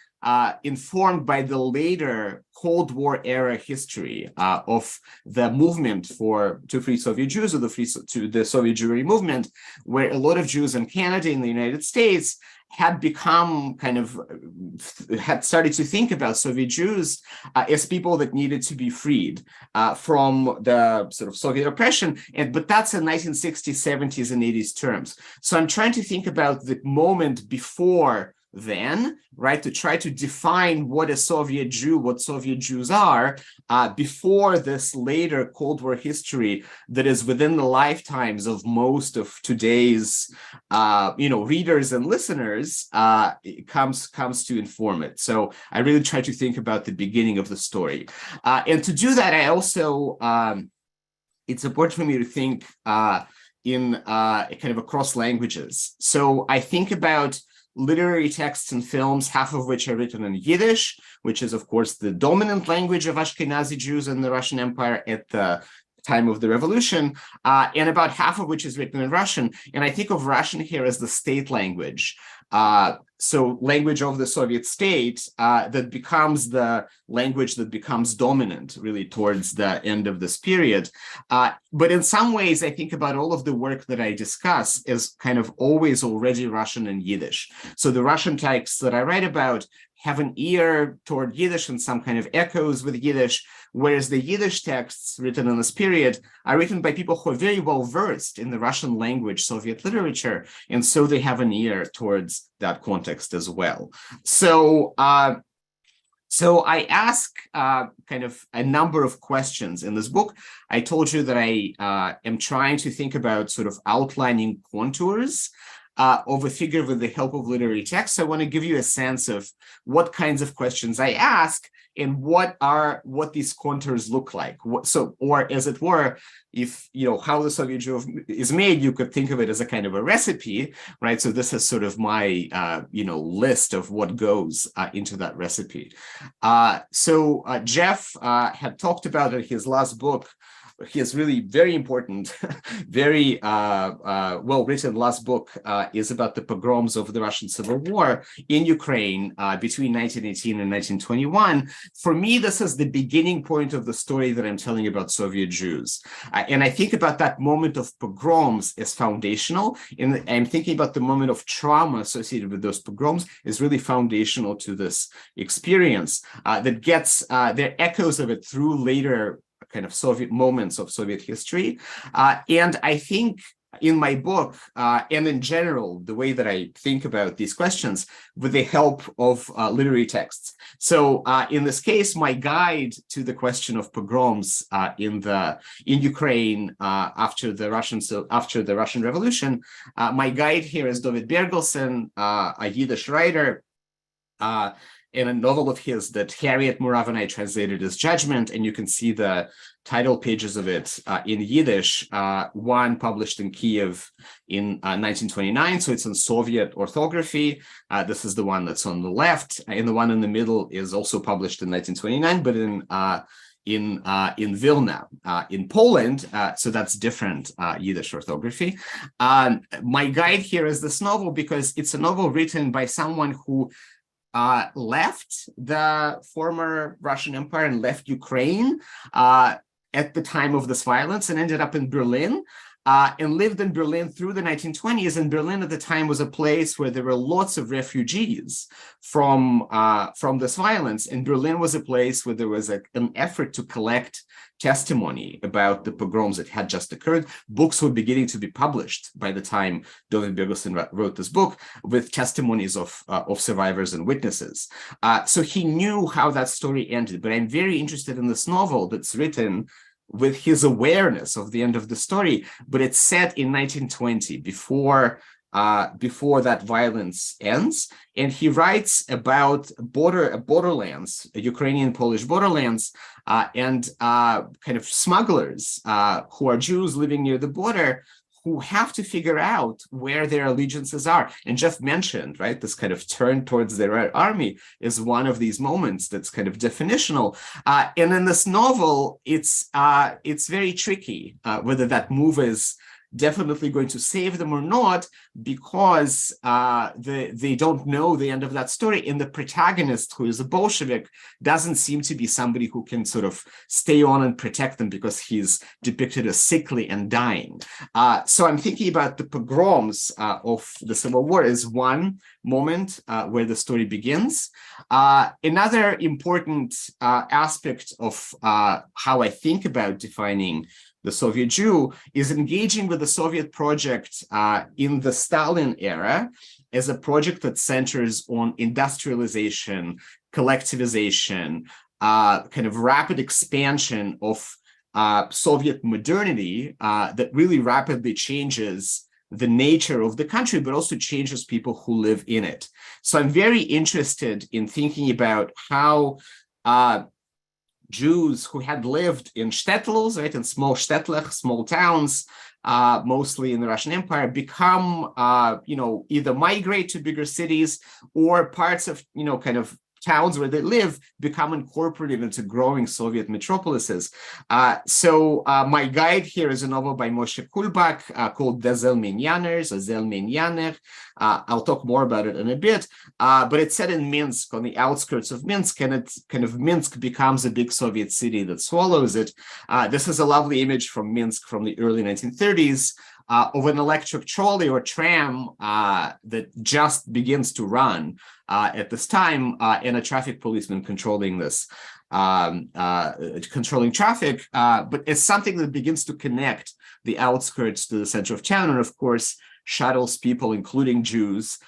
informed by the later Cold War era history of the movement to free Soviet Jews, or to the Soviet Jewry movement, where a lot of Jews in Canada and the United States had started to think about Soviet Jews as people that needed to be freed from the sort of Soviet oppression. But that's in 1960s, 70s, and 80s terms. So I'm trying to think about the moment before then, right, to try to define what a Soviet Jew, what Soviet Jews are, before this later Cold War history that is within the lifetimes of most of today's, readers and listeners, comes to inform it. So I really try to think about the beginning of the story. And to do that, I also, it's important for me to think in kind of across languages. So I think about literary texts and films, half of which are written in Yiddish, which is, of course, the dominant language of Ashkenazi Jews in the Russian Empire at the time of the revolution, and about half of which is written in Russian. And I think of Russian here as the state language. So language of the Soviet state that becomes the language that becomes dominant really towards the end of this period. But in some ways, I think about all of the work that I discuss as kind of always already Russian and Yiddish. So the Russian texts that I write about have an ear toward Yiddish and some kind of echoes with Yiddish, whereas the Yiddish texts written in this period are written by people who are very well versed in the Russian language, Soviet literature, and so they have an ear towards that context as well. So I ask kind of a number of questions in this book. I told you that I am trying to think about sort of outlining contours of a figure with the help of literary text. So I want to give you a sense of what kinds of questions I ask and what these contours look like. Or as it were, if how the Soviet Jew is made, you could think of it as a kind of a recipe, right? So this is sort of my list of what goes into that recipe. So Jeff had talked about in his last book. His really very important, very well-written last book is about the pogroms of the Russian Civil War in Ukraine between 1918 and 1921. For me, this is the beginning point of the story that I'm telling about Soviet Jews. And I think about that moment of pogroms as foundational. And I'm thinking about the moment of trauma associated with those pogroms is really foundational to this experience that gets their echoes of it through later kind of Soviet moments of Soviet history. And I think in my book, and in general, the way that I think about these questions with the help of literary texts. So in this case, my guide to the question of pogroms in Ukraine after the Russian Revolution, my guide here is David Bergelsen, a Yiddish writer, in a novel of his that Harriet Murav and I translated as Judgment, and you can see the title pages of it in Yiddish, one published in Kiev in 1929, so it's in Soviet orthography. This is the one that's on the left, and the one in the middle is also published in 1929, but in Vilna, in Poland, so that's different Yiddish orthography. My guide here is this novel because it's a novel written by someone who left the former Russian Empire and left Ukraine at the time of this violence and ended up in Berlin. and lived in Berlin through the 1920s. And Berlin at the time was a place where there were lots of refugees from this violence. And Berlin was a place where there was an effort to collect testimony about the pogroms that had just occurred. Books were beginning to be published by the time David Bergelsen wrote this book, with testimonies of survivors and witnesses. So he knew how that story ended. But I'm very interested in this novel that's written with his awareness of the end of the story, but it's set in 1920, before that violence ends. And he writes about borderlands, Ukrainian-Polish borderlands, and kind of smugglers who are Jews living near the border, who have to figure out where their allegiances are. And Jeff mentioned, right, this kind of turn towards the Red Army is one of these moments that's kind of definitional. And in this novel, it's very tricky whether that move is definitely going to save them or not, because they don't know the end of that story. And the protagonist, who is a Bolshevik, doesn't seem to be somebody who can sort of stay on and protect them, because he's depicted as sickly and dying. So I'm thinking about the pogroms of the Civil War as one moment where the story begins. Another important aspect of how I think about defining the Soviet Jew is engaging with the Soviet project in the Stalin era as a project that centers on industrialization, collectivization, kind of rapid expansion of Soviet modernity that really rapidly changes the nature of the country, but also changes people who live in it. So I'm very interested in thinking about how Jews who had lived in shtetls, right, in small shtetl, small towns, mostly in the Russian Empire, become, either migrate to bigger cities, or parts of, kind of towns where they live become incorporated into growing Soviet metropolises. So my guide here is a novel by Moshe Kulbak called The Zelmenyaners, or Zelmenyaner. I'll talk more about it in a bit, but it's set in Minsk, on the outskirts of Minsk, and it's kind of Minsk becomes a big Soviet city that swallows it. This is a lovely image from Minsk from the early 1930s. Of an electric trolley or tram that just begins to run at this time, and a traffic policeman controlling this, controlling traffic, but it's something that begins to connect the outskirts to the center of town, and of course shuttles people, including Jews,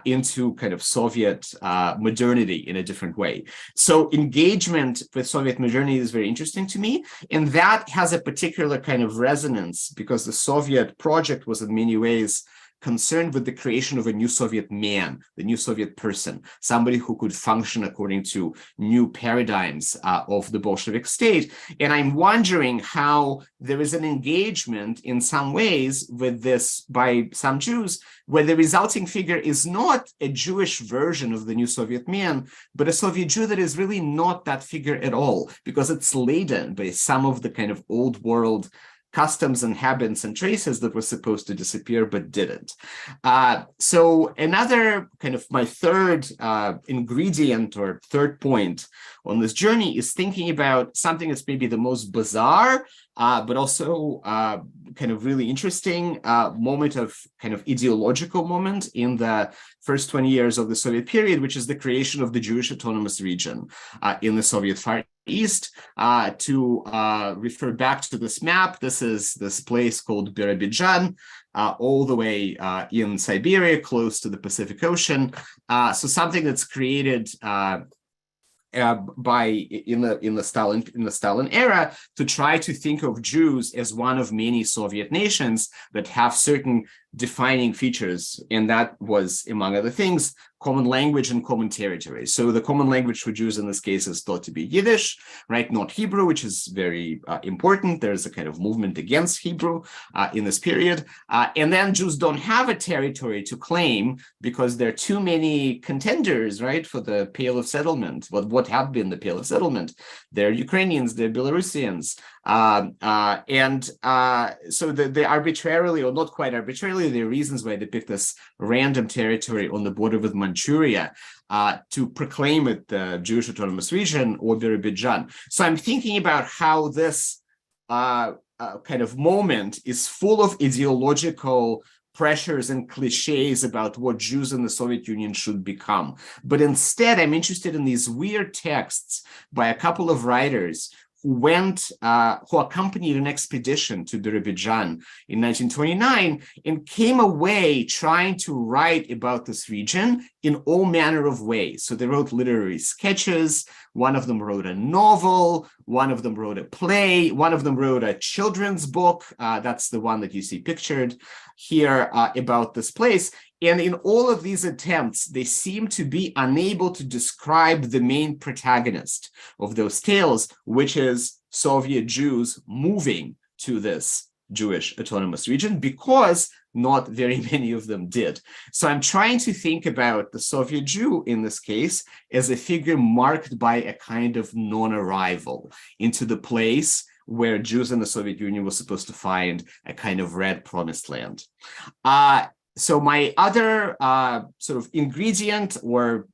into kind of Soviet modernity in a different way. So engagement with Soviet modernity is very interesting to me, and that has a particular kind of resonance because the Soviet project was in many ways concerned with the creation of a new Soviet man, the new Soviet person, somebody who could function according to new paradigms of the Bolshevik state. And I'm wondering how there is an engagement in some ways with this by some Jews, where the resulting figure is not a Jewish version of the new Soviet man, but a Soviet Jew that is really not that figure at all, because it's laden by some of the kind of old world customs and habits and traces that were supposed to disappear but didn't. So another kind of my third ingredient or third point on this journey is thinking about something that's maybe the most bizarre, but also kind of really interesting moment of kind of ideological moment in the first 20 years of the Soviet period, which is the creation of the Jewish autonomous region in the Soviet Far East. To refer back to this map, this is this place called Birobidzhan, all the way in Siberia, close to the Pacific Ocean. So something that's created by in the Stalin era to try to think of Jews as one of many Soviet nations that have certain defining features, and that was, among other things, common language and common territory. So the common language for Jews in this case is thought to be Yiddish, right? Not Hebrew, which is very important. There's a kind of movement against Hebrew in this period. And then Jews don't have a territory to claim because there are too many contenders, right, for the Pale of Settlement, what have been the Pale of Settlement. They're Ukrainians, they're Belarusians. So they arbitrarily, or not quite arbitrarily, there are reasons why they pick this random territory on the border with Manchuria to proclaim it the Jewish Autonomous Region or Birobidzhan. So I'm thinking about how this kind of moment is full of ideological pressures and cliches about what Jews in the Soviet Union should become. But instead, I'm interested in these weird texts by a couple of writers who accompanied an expedition to Birobidzhan in 1929 and came away trying to write about this region in all manner of ways. So they wrote literary sketches, one of them wrote a novel, one of them wrote a play, one of them wrote a children's book, that's the one that you see pictured here about this place. And in all of these attempts, they seem to be unable to describe the main protagonist of those tales, which is Soviet Jews moving to this Jewish autonomous region, because not very many of them did. So I'm trying to think about the Soviet Jew in this case as a figure marked by a kind of non-arrival into the place where Jews in the Soviet Union were supposed to find a kind of red promised land. So my other sort of ingredient or,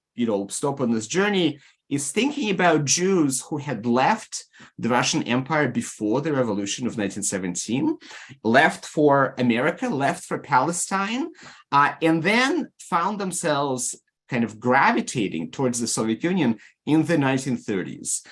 stop on this journey is thinking about Jews who had left the Russian Empire before the revolution of 1917, left for America, left for Palestine, and then found themselves kind of gravitating towards the Soviet Union in the 1930s,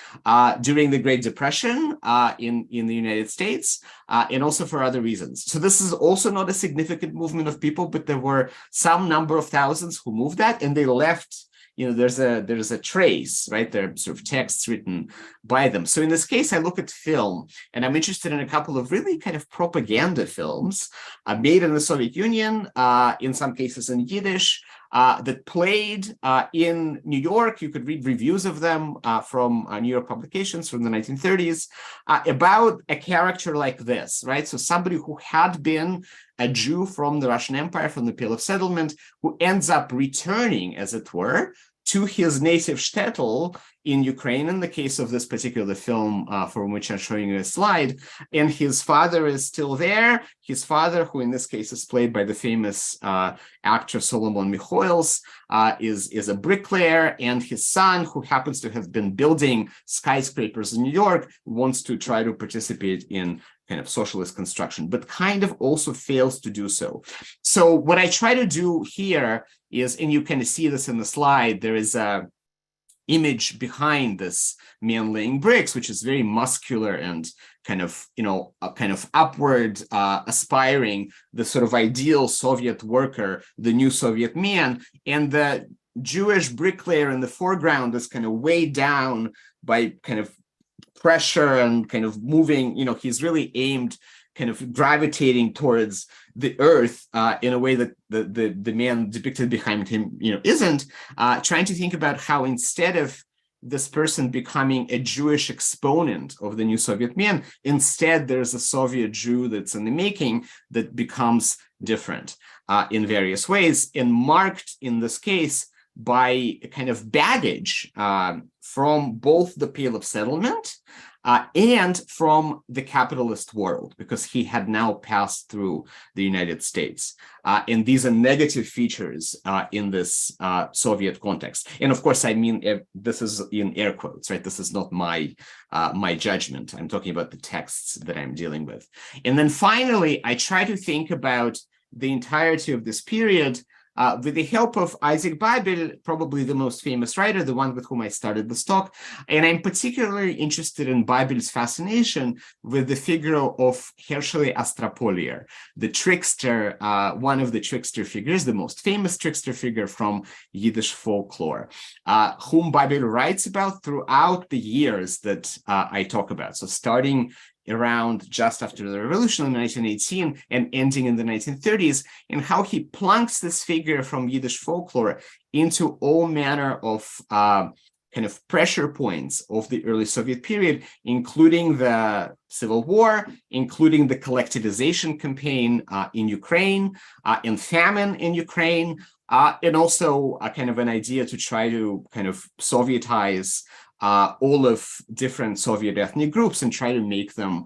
during the Great Depression in the United States, and also for other reasons. So this is also not a significant movement of people, but there were some number of thousands who moved that, and they left. There's a trace, right? There are sort of texts written by them. So in this case, I look at film, and I'm interested in a couple of really kind of propaganda films made in the Soviet Union, in some cases in Yiddish, that played in New York. You could read reviews of them from New York publications from the 1930s about a character like this, right? So somebody who had been a Jew from the Russian Empire, from the Pale of Settlement, who ends up returning, as it were, to his native shtetl in Ukraine, in the case of this particular film from which I'm showing you a slide. And his father is still there. His father, who in this case is played by the famous actor Solomon Mikhoils, is a bricklayer. And his son, who happens to have been building skyscrapers in New York, wants to try to participate in kind of socialist construction, but kind of also fails to do so. So what I try to do here is, and you can see this in the slide, there is a image behind this man laying bricks, which is very muscular and kind of, kind of upward aspiring, the sort of ideal Soviet worker, the new Soviet man. And the Jewish bricklayer in the foreground is kind of weighed down by kind of pressure and kind of moving, he's really aimed, kind of gravitating towards the earth in a way that the man depicted behind him, isn't, trying to think about how instead of this person becoming a Jewish exponent of the new Soviet man, instead there's a Soviet Jew that's in the making that becomes different in various ways, and marked in this case by a kind of baggage from both the Pale of Settlement and from the capitalist world, because he had now passed through the United States. And these are negative features in this Soviet context. And of course, I mean, this is in air quotes, right? This is not my judgment. I'm talking about the texts that I'm dealing with. And then finally, I try to think about the entirety of this period with the help of Isaac Babel, probably the most famous writer, the one with whom I started this talk. And I'm particularly interested in Babel's fascination with the figure of Hershely Astropolier, the trickster, one of the trickster figures, the most famous trickster figure from Yiddish folklore, whom Babel writes about throughout the years that I talk about. So starting around just after the revolution in 1918 and ending in the 1930s, and how he plunks this figure from Yiddish folklore into all manner of kind of pressure points of the early Soviet period, including the Civil War, including the collectivization campaign in Ukraine, and famine in Ukraine, and also a kind of an idea to try to kind of Sovietize all of different Soviet ethnic groups and try to make them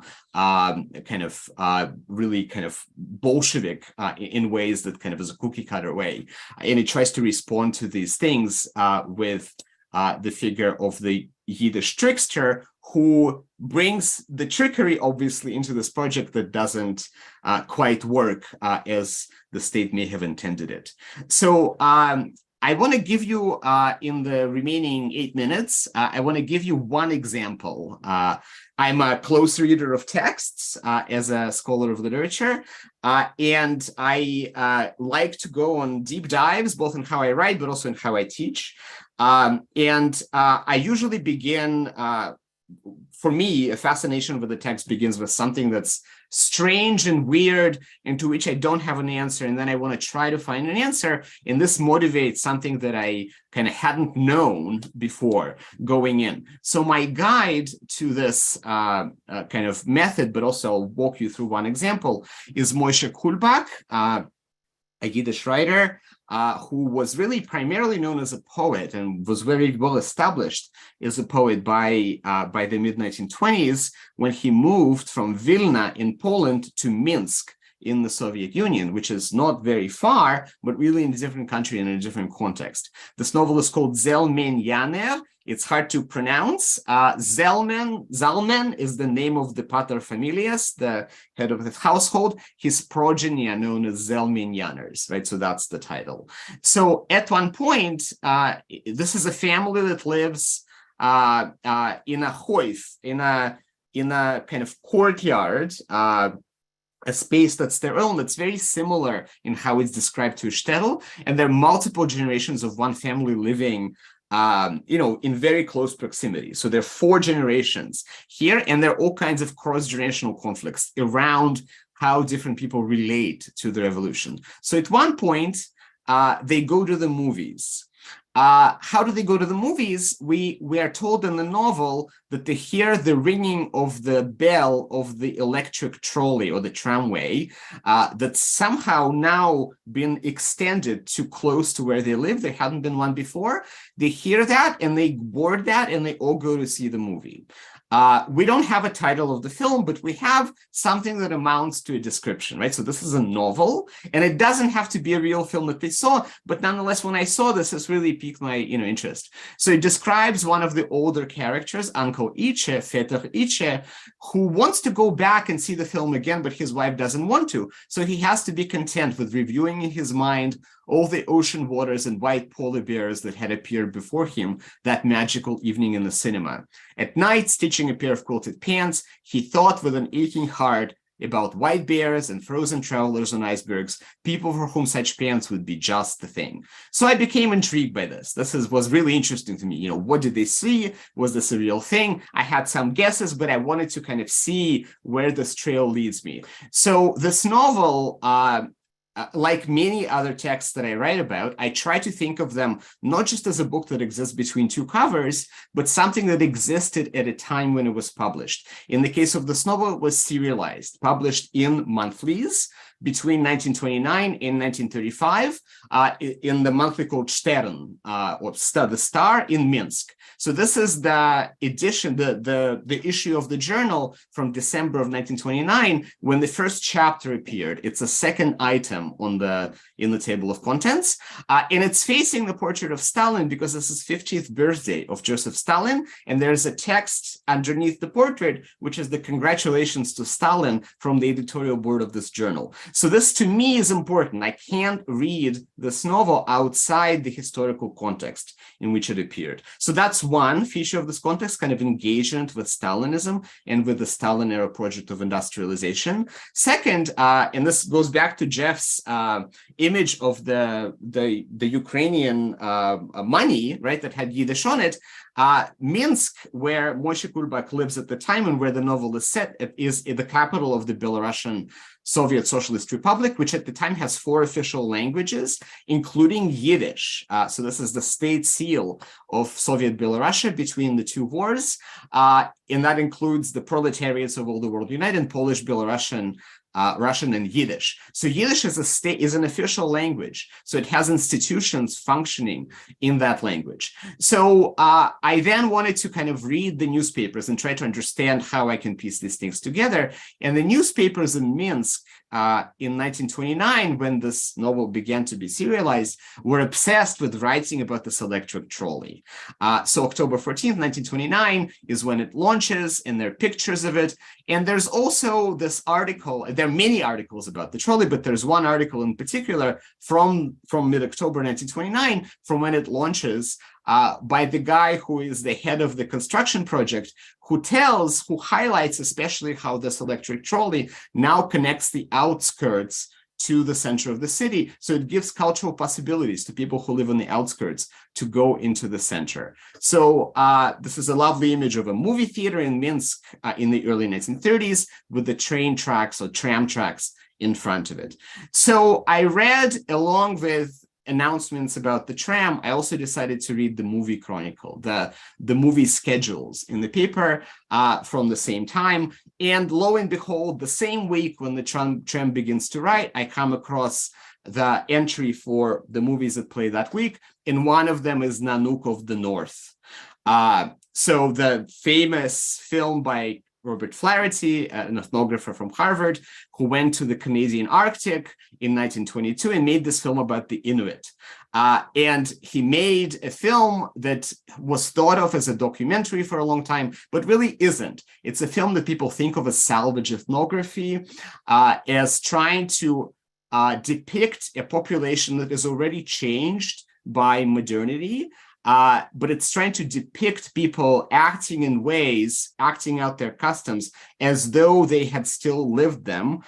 really kind of Bolshevik in ways that kind of is a cookie cutter way. And it tries to respond to these things with the figure of the Yiddish trickster, who brings the trickery, obviously, into this project that doesn't quite work as the state may have intended it. So I want to give you, in the remaining 8 minutes, I want to give you one example. I'm a close reader of texts as a scholar of literature, and I like to go on deep dives, both in how I write, but also in how I teach. And I usually begin, for me, a fascination with the text begins with something that's strange and weird and to which I don't have an answer. And then I want to try to find an answer. And this motivates something that I kind of hadn't known before going in. So my guide to this kind of method, but also I'll walk you through one example, is Moshe Kulbak, a Yiddish writer, who was really primarily known as a poet and was very well established as a poet by the mid-1920s, when he moved from Vilna in Poland to Minsk in the Soviet Union, which is not very far, but really in a different country and in a different context. This novel is called Zelmenyaner. It's hard to pronounce. Zalman is the name of the paterfamilias, the head of the household. His progeny are known as Zelmenyaners, right? So that's the title. So at one point, this is a family that lives in a hoif, in a kind of courtyard, a space that's their own, that's very similar in how it's described to a shtetl. And there are multiple generations of one family living in very close proximity. So there are 4 generations here, and there are all kinds of cross-generational conflicts around how different people relate to the revolution. So at one point, they go to the movies. How do they go to the movies? We are told in the novel that they hear the ringing of the bell of the electric trolley or the tramway that's somehow now been extended too close to where they live. There hadn't been one before. They hear that and they board that and they all go to see the movie. We don't have a title of the film, but we have something that amounts to a description, right? So this is a novel, and it doesn't have to be a real film that they saw, but nonetheless, when I saw this, this really piqued my interest. So it describes one of the older characters, Uncle Iche, Vetter Iche, who wants to go back and see the film again, but his wife doesn't want to. So he has to be content with reviewing in his mind all the ocean waters and white polar bears that had appeared before him that magical evening in the cinema. At night, stitching a pair of quilted pants, he thought with an aching heart about white bears and frozen travelers on icebergs, people for whom such pants would be just the thing. So I became intrigued by this. This was really interesting to me. What did they see? Was this a real thing? I had some guesses, but I wanted to kind of see where this trail leads me. So this novel, like many other texts that I write about, I try to think of them not just as a book that exists between 2 covers, but something that existed at a time when it was published. In the case of this novel, it was serialized, published in monthlies between 1929 and 1935 in the monthly called Stern, or the Star in Minsk. So this is the edition, the issue of the journal from December of 1929, when the first chapter appeared. It's a second item in the table of contents, and it's facing the portrait of Stalin because this is 50th birthday of Joseph Stalin, and there's a text underneath the portrait, which is the congratulations to Stalin from the editorial board of this journal. So this to me is important. I can't read this novel outside the historical context in which it appeared. So that's one feature of this context, kind of engagement with Stalinism and with the Stalin era project of industrialization. Second, and this goes back to Jeff's image of the Ukrainian money, right, that had Yiddish on it. Minsk, where Moshe Kulbak lives at the time and where the novel is set, is the capital of the Belarusian Soviet Socialist Republic, which at the time has 4 official languages, including Yiddish. So this is the state seal of Soviet Belarusia between the 2 wars. And that includes the proletariats of all the world united, Polish, Belarusian, Russian, and Yiddish. So Yiddish is an official language. So it has institutions functioning in that language. So I then wanted to kind of read the newspapers and try to understand how I can piece these things together. And the newspapers in Minsk in 1929, when this novel began to be serialized, were obsessed with writing about this electric trolley. So October 14th, 1929 is when it launches, and there are pictures of it. And there's also this article, there are many articles about the trolley, but there's one article in particular from mid-October 1929, from when it launches, by the guy who is the head of the construction project, who highlights especially how this electric trolley now connects the outskirts to the center of the city. So it gives cultural possibilities to people who live on the outskirts to go into the center. So this is a lovely image of a movie theater in Minsk in the early 1930s with the train tracks or tram tracks in front of it. So I read, along with announcements about the tram, I also decided to read the movie chronicle, the movie schedules in the paper from the same time. And lo and behold, the same week when the tram begins to write, I come across the entry for the movies that play that week. And one of them is Nanook of the North. So the famous film by Robert Flaherty, an ethnographer from Harvard, who went to the Canadian Arctic in 1922 and made this film about the Inuit. And he made a film that was thought of as a documentary for a long time, but really isn't. It's a film that people think of as salvage ethnography, as trying to depict a population that is already changed by modernity. But it's trying to depict people acting in ways, acting out their customs as though they had still lived them,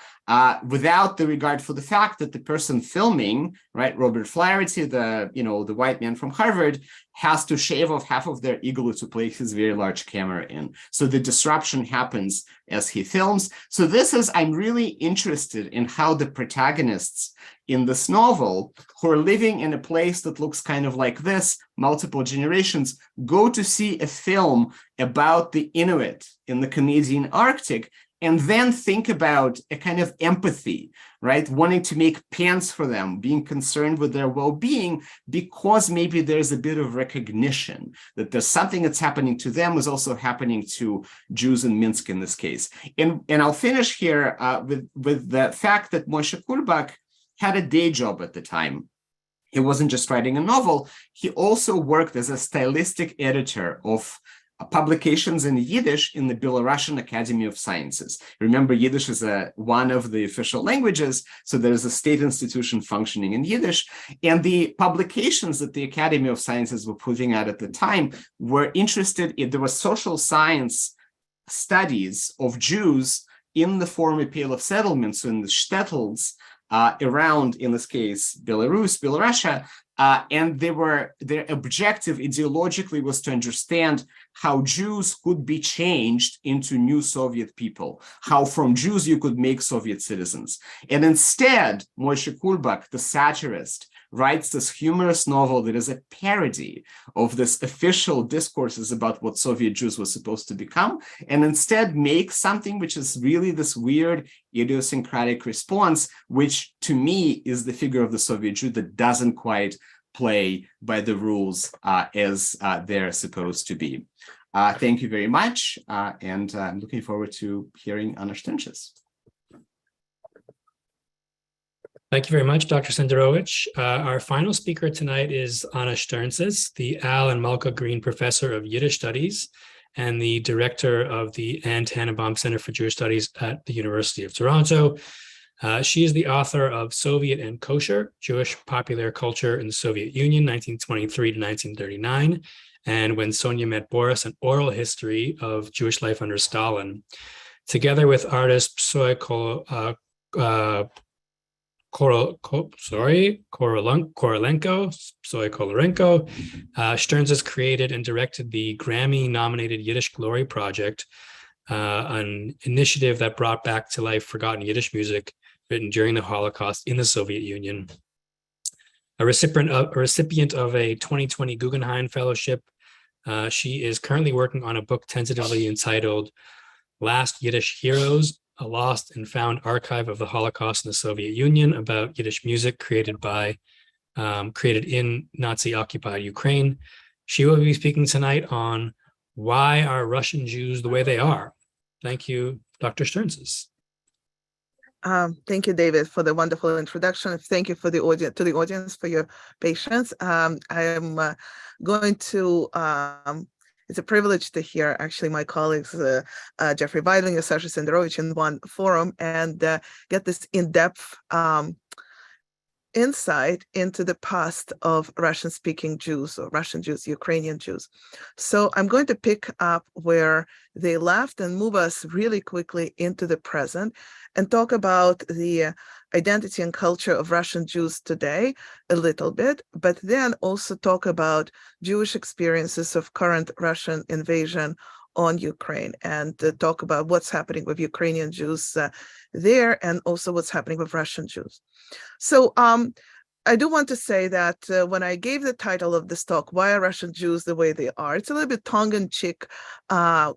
without the regard for the fact that the person filming, right, Robert Flaherty, the white man from Harvard, has to shave off half of their igloo to place his very large camera in. So the disruption happens as he films. So I'm really interested in how the protagonists in this novel, who are living in a place that looks kind of like this, multiple generations, go to see a film about the Inuit in the Canadian Arctic, and then think about a kind of empathy, right? Wanting to make pants for them, being concerned with their well-being, because maybe there's a bit of recognition that there's something that's happening to them is also happening to Jews in Minsk in this case. And I'll finish here with the fact that Moshe Kulbak had a day job at the time. He wasn't just writing a novel, he also worked as a stylistic editor of publications in Yiddish in the Belarusian Academy of Sciences. Remember, Yiddish is one of the official languages, so there's a state institution functioning in Yiddish. And the publications that the Academy of Sciences were putting out at the time were interested in, there was social science studies of Jews in the former Pale of settlements, so in the shtetls, around, in this case, Belarusia, and their objective ideologically was to understand how Jews could be changed into new Soviet people, how from Jews you could make Soviet citizens. And instead, Moshe Kulbak, the satirist, writes this humorous novel that is a parody of this official discourses about what Soviet Jews were supposed to become, and instead makes something which is really this weird idiosyncratic response, which to me is the figure of the Soviet Jew that doesn't quite play by the rules as they're supposed to be. Thank you very much, and I'm looking forward to hearing Anna Sternches. Thank you very much, Dr. Senderovich. Our final speaker tonight is Anna Sternces, the Al and Malka Green Professor of Yiddish Studies and the Director of the Anne Tannenbaum Center for Jewish Studies at the University of Toronto. She is the author of Soviet and Kosher, Jewish Popular Culture in the Soviet Union, 1923 to 1939, and When Sonia Met Boris, an oral history of Jewish life under Stalin. Together with artist Psoy Korolenko, Stearns has created and directed the Grammy-nominated Yiddish Glory Project, an initiative that brought back to life forgotten Yiddish music written during the Holocaust in the Soviet Union. A recipient of a 2020 Guggenheim Fellowship, she is currently working on a book tentatively entitled Last Yiddish Heroes, a lost and found archive of the Holocaust in the Soviet Union about Yiddish music created in Nazi-occupied Ukraine. She will be speaking tonight on why are Russian Jews the way they are. Thank you, Dr. Sternces. Thank you, David, for the wonderful introduction. Thank you for the audience for your patience. I am going to. It's a privilege to hear actually my colleagues Jewry Weidlinger, Sasha Senderovich in one forum and get this in-depth insight into the past of Russian-speaking Jews or Russian Jews, Ukrainian Jews. So I'm going to pick up where they left and move us really quickly into the present and talk about the identity and culture of Russian Jews today a little bit, but then also talk about Jewish experiences of current Russian invasion on Ukraine and talk about what's happening with Ukrainian Jews there and also what's happening with Russian Jews. So I do want to say that when I gave the title of this talk, Why Are Russian Jews the Way They Are? It's a little bit tongue-in-cheek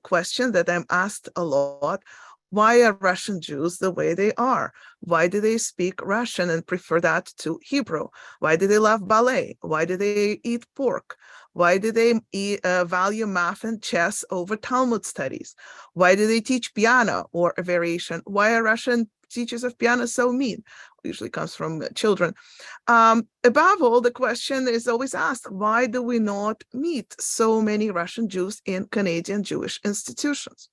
question that I'm asked a lot. Why are Russian Jews the way they are? Why do they speak Russian and prefer that to Hebrew? Why do they love ballet? Why do they eat pork? Why do they value math and chess over Talmud studies? Why do they teach piano or a variation? Why are Russian teachers of piano so mean? Usually comes from children. Above all, the question is always asked, why do we not meet so many Russian Jews in Canadian Jewish institutions?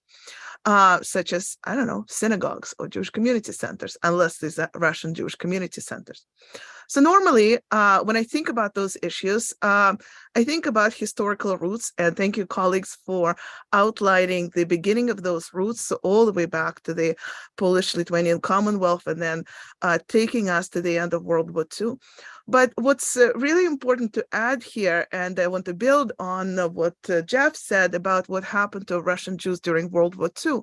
Such as, I don't know, synagogues or Jewish community centers, unless these are Russian Jewish community centers. So normally, when I think about those issues, I think about historical roots, and thank you, colleagues, for outlining the beginning of those roots, so all the way back to the Polish-Lithuanian Commonwealth, and then taking us to the end of World War II. But what's really important to add here, and I want to build on what Jeff said about what happened to Russian Jews during World War II.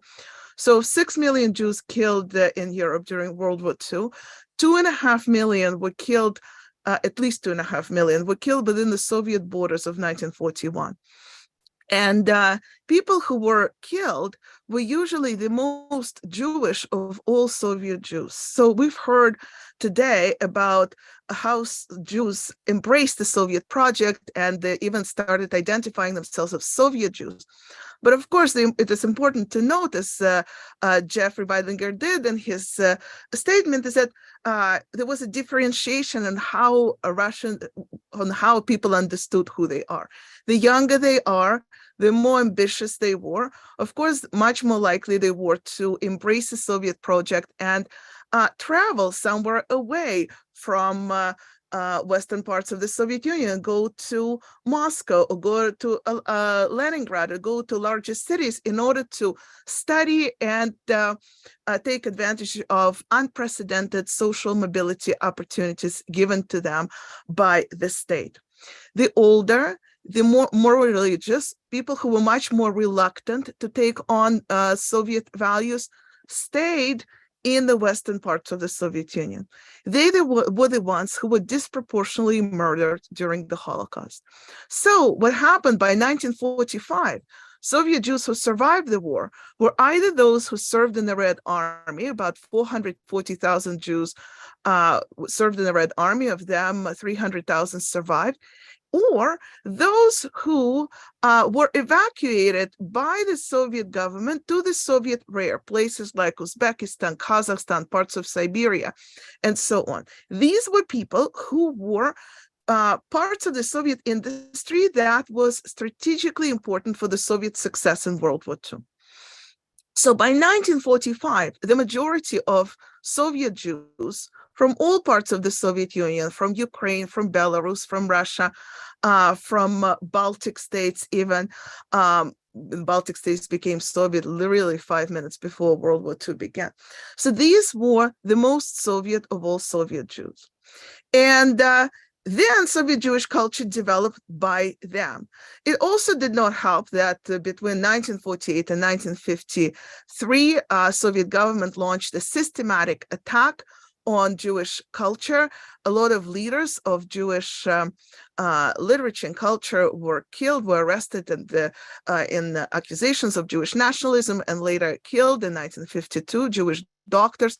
So 6 million Jews killed in Europe during World War II. 2.5 million were killed, at least 2.5 million were killed within the Soviet borders of 1941. And people who were killed were usually the most Jewish of all Soviet Jews. So we've heard today about how Jews embraced the Soviet project and they even started identifying themselves as Soviet Jews. But of course, it is important to notice, Jewry Weidlinger did in his statement, is that there was a differentiation in how people understood who they are. The younger they are, the more ambitious they were. Of course, much more likely they were to embrace the Soviet project and travel somewhere away from western parts of the Soviet Union, go to Moscow or go to Leningrad or go to larger cities in order to study and take advantage of unprecedented social mobility opportunities given to them by the state. The older, the more religious, people who were much more reluctant to take on Soviet values stayed in the western parts of the Soviet Union. They were the ones who were disproportionately murdered during the Holocaust. So what happened by 1945, Soviet Jews who survived the war were either those who served in the Red Army, about 440,000 Jews served in the Red Army, of them 300,000 survived, or those who were evacuated by the Soviet government to the Soviet rear, places like Uzbekistan, Kazakhstan, parts of Siberia, and so on. These were people who were parts of the Soviet industry that was strategically important for the Soviet success in World War II. So by 1945, the majority of Soviet Jews from all parts of the Soviet Union, from Ukraine, from Belarus, from Russia, from Baltic states even, the Baltic states became Soviet literally 5 minutes before World War II began. So these were the most Soviet of all Soviet Jews. And then Soviet Jewish culture developed by them. It also did not help that between 1948 and 1953, Soviet government launched a systematic attack on Jewish culture. A lot of leaders of Jewish literature and culture were killed, were arrested in accusations of Jewish nationalism, and later killed in 1952. Jewish doctors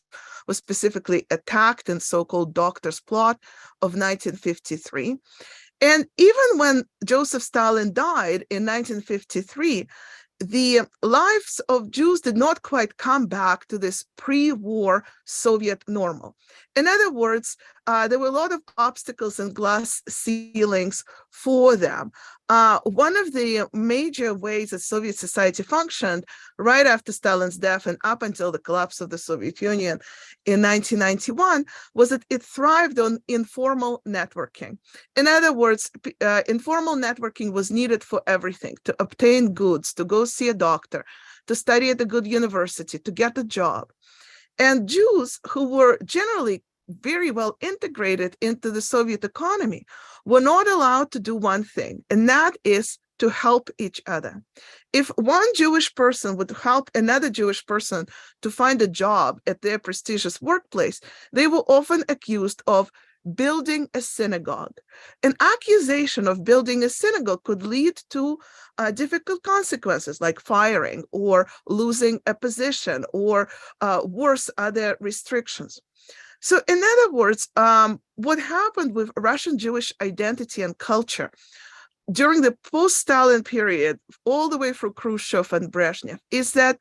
were specifically attacked in so-called Doctors' Plot of 1953. And even when Joseph Stalin died in 1953, the lives of Jews did not quite come back to this pre-war Soviet normal. In other words, there were a lot of obstacles and glass ceilings for them. One of the major ways that Soviet society functioned right after Stalin's death and up until the collapse of the Soviet Union in 1991 was that it thrived on informal networking. In other words, informal networking was needed for everything: to obtain goods, to go see a doctor, to study at a good university, to get a job. And Jews, who were generally very well integrated into the Soviet economy, were not allowed to do one thing, and that is to help each other. If one Jewish person would help another Jewish person to find a job at their prestigious workplace, they were often accused of building a synagogue. An accusation of building a synagogue could lead to difficult consequences like firing or losing a position or worse, other restrictions. So in other words, what happened with Russian Jewish identity and culture during the post-Stalin period, all the way through Khrushchev and Brezhnev, is that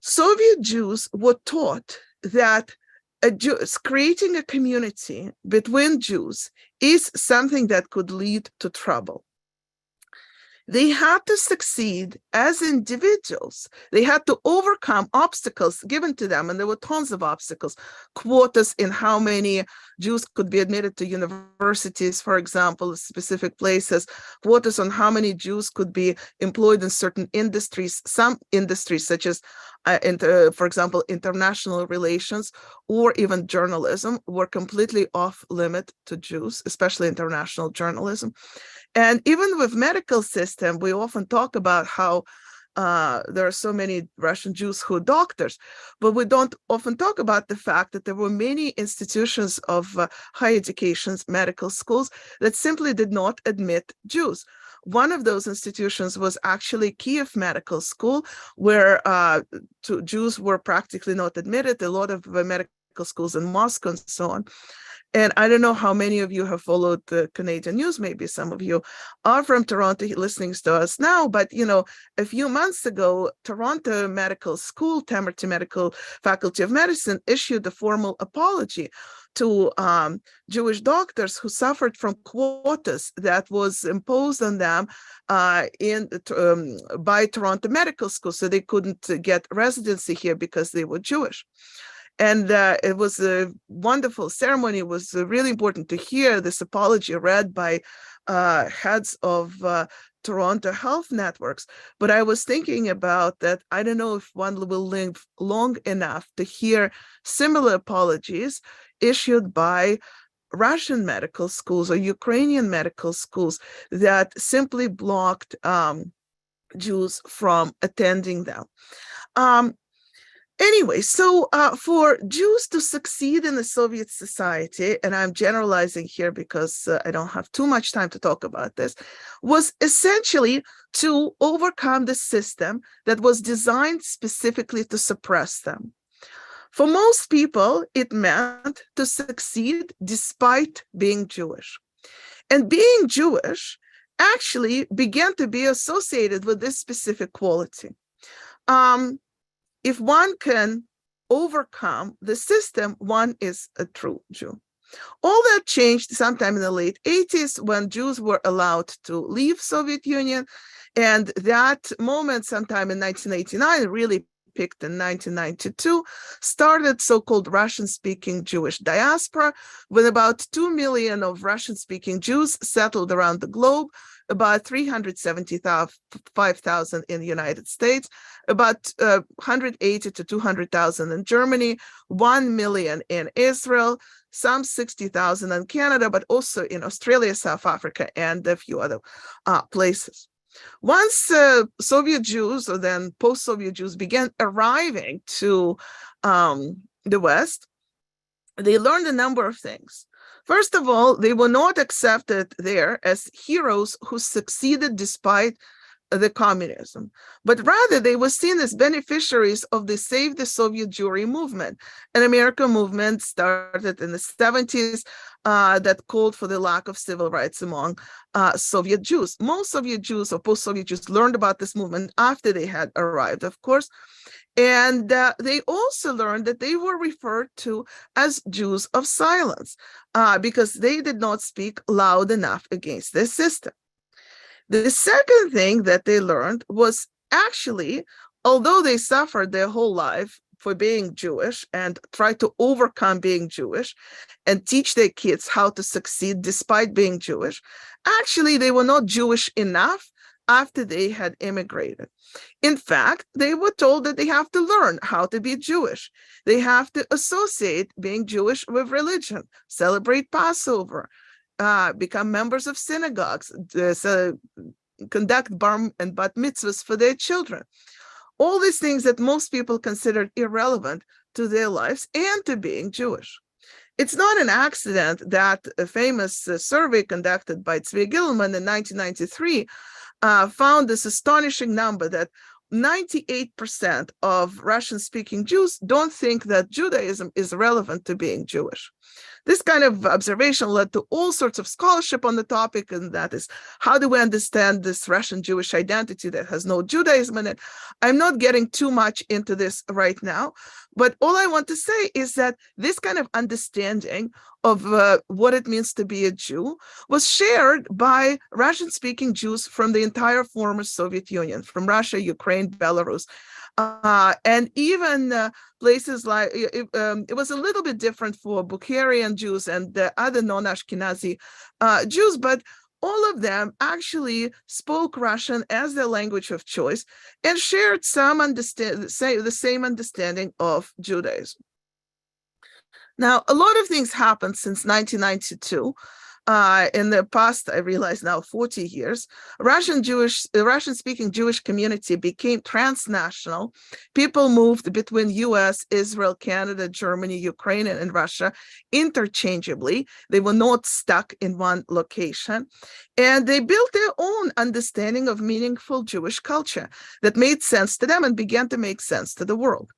Soviet Jews were taught that creating a community between Jews is something that could lead to trouble. They had to succeed as individuals. They had to overcome obstacles given to them, and there were tons of obstacles. Quotas in how many Jews could be admitted to universities, for example, specific places, quotas on how many Jews could be employed in certain industries. Some industries, such as, for example, international relations or even journalism, were completely off limit to Jews, especially international journalism. And even with medical system, we often talk about how there are so many Russian Jews who are doctors, but we don't often talk about the fact that there were many institutions of higher education, medical schools, that simply did not admit Jews. One of those institutions was actually Kiev Medical School, where Jews were practically not admitted. A lot of medical schools in Moscow and so on. And I don't know how many of you have followed the Canadian news. Maybe some of you are from Toronto listening to us now, but a few months ago, Toronto Medical School, Temerty Medical Faculty of Medicine, issued a formal apology to Jewish doctors who suffered from quotas that was imposed on them by Toronto Medical School, so they couldn't get residency here because they were Jewish. And it was a wonderful ceremony. It was really important to hear this apology read by heads of Toronto health networks. But I was thinking about that. I don't know if one will live long enough to hear similar apologies issued by Russian medical schools or Ukrainian medical schools that simply blocked Jews from attending them. Anyway, so for Jews to succeed in the Soviet society, and I'm generalizing here because I don't have too much time to talk about this, was essentially to overcome the system that was designed specifically to suppress them. For most people, it meant to succeed despite being Jewish. And being Jewish actually began to be associated with this specific quality. If one can overcome the system, one is a true Jew. All that changed sometime in the late 80s when Jews were allowed to leave Soviet Union. And that moment, sometime in 1989, really picked in 1992, started so-called Russian-speaking Jewish diaspora, with about 2 million of Russian-speaking Jews settled around the globe, about 375,000 in the United States, about 180 to 200,000 in Germany, 1 million in Israel, some 60,000 in Canada, but also in Australia, South Africa, and a few other places. Once Soviet Jews, or then post-Soviet Jews, began arriving to the West, they learned a number of things. First of all, they were not accepted there as heroes who succeeded despite the communism, but rather they were seen as beneficiaries of the Save the Soviet Jewry movement, an American movement started in the 70s that called for the lack of civil rights among Soviet Jews. Most Soviet Jews or post-Soviet Jews learned about this movement after they had arrived, of course, and they also learned that they were referred to as Jews of silence because they did not speak loud enough against the system. The second thing that they learned was actually, although they suffered their whole life for being Jewish and tried to overcome being Jewish and teach their kids how to succeed despite being Jewish, actually they were not Jewish enough after they had immigrated. In fact, they were told that they have to learn how to be Jewish. They have to associate being Jewish with religion, celebrate Passover, become members of synagogues, conduct bar and bat mitzvahs for their children. All these things that most people considered irrelevant to their lives and to being Jewish. It's not an accident that a famous survey conducted by Tzvi Gilman in 1993 found this astonishing number that 98% of Russian-speaking Jews don't think that Judaism is relevant to being Jewish. This kind of observation led to all sorts of scholarship on the topic, and that is, how do we understand this Russian Jewish identity that has no Judaism in it? I'm not getting too much into this right now, but all I want to say is that this kind of understanding of what it means to be a Jew was shared by Russian-speaking Jews from the entire former Soviet Union, from Russia, Ukraine, Belarus. And even places like, it was a little bit different for Bukharian Jews and the other non-Ashkenazi Jews, but all of them actually spoke Russian as their language of choice and shared the same understanding of Judaism. Now, a lot of things happened since 1992. In the past, I realize now 40 years, the Russian-speaking Jewish community became transnational. People moved between US, Israel, Canada, Germany, Ukraine, and Russia interchangeably. They were not stuck in one location. And they built their own understanding of meaningful Jewish culture that made sense to them and began to make sense to the world.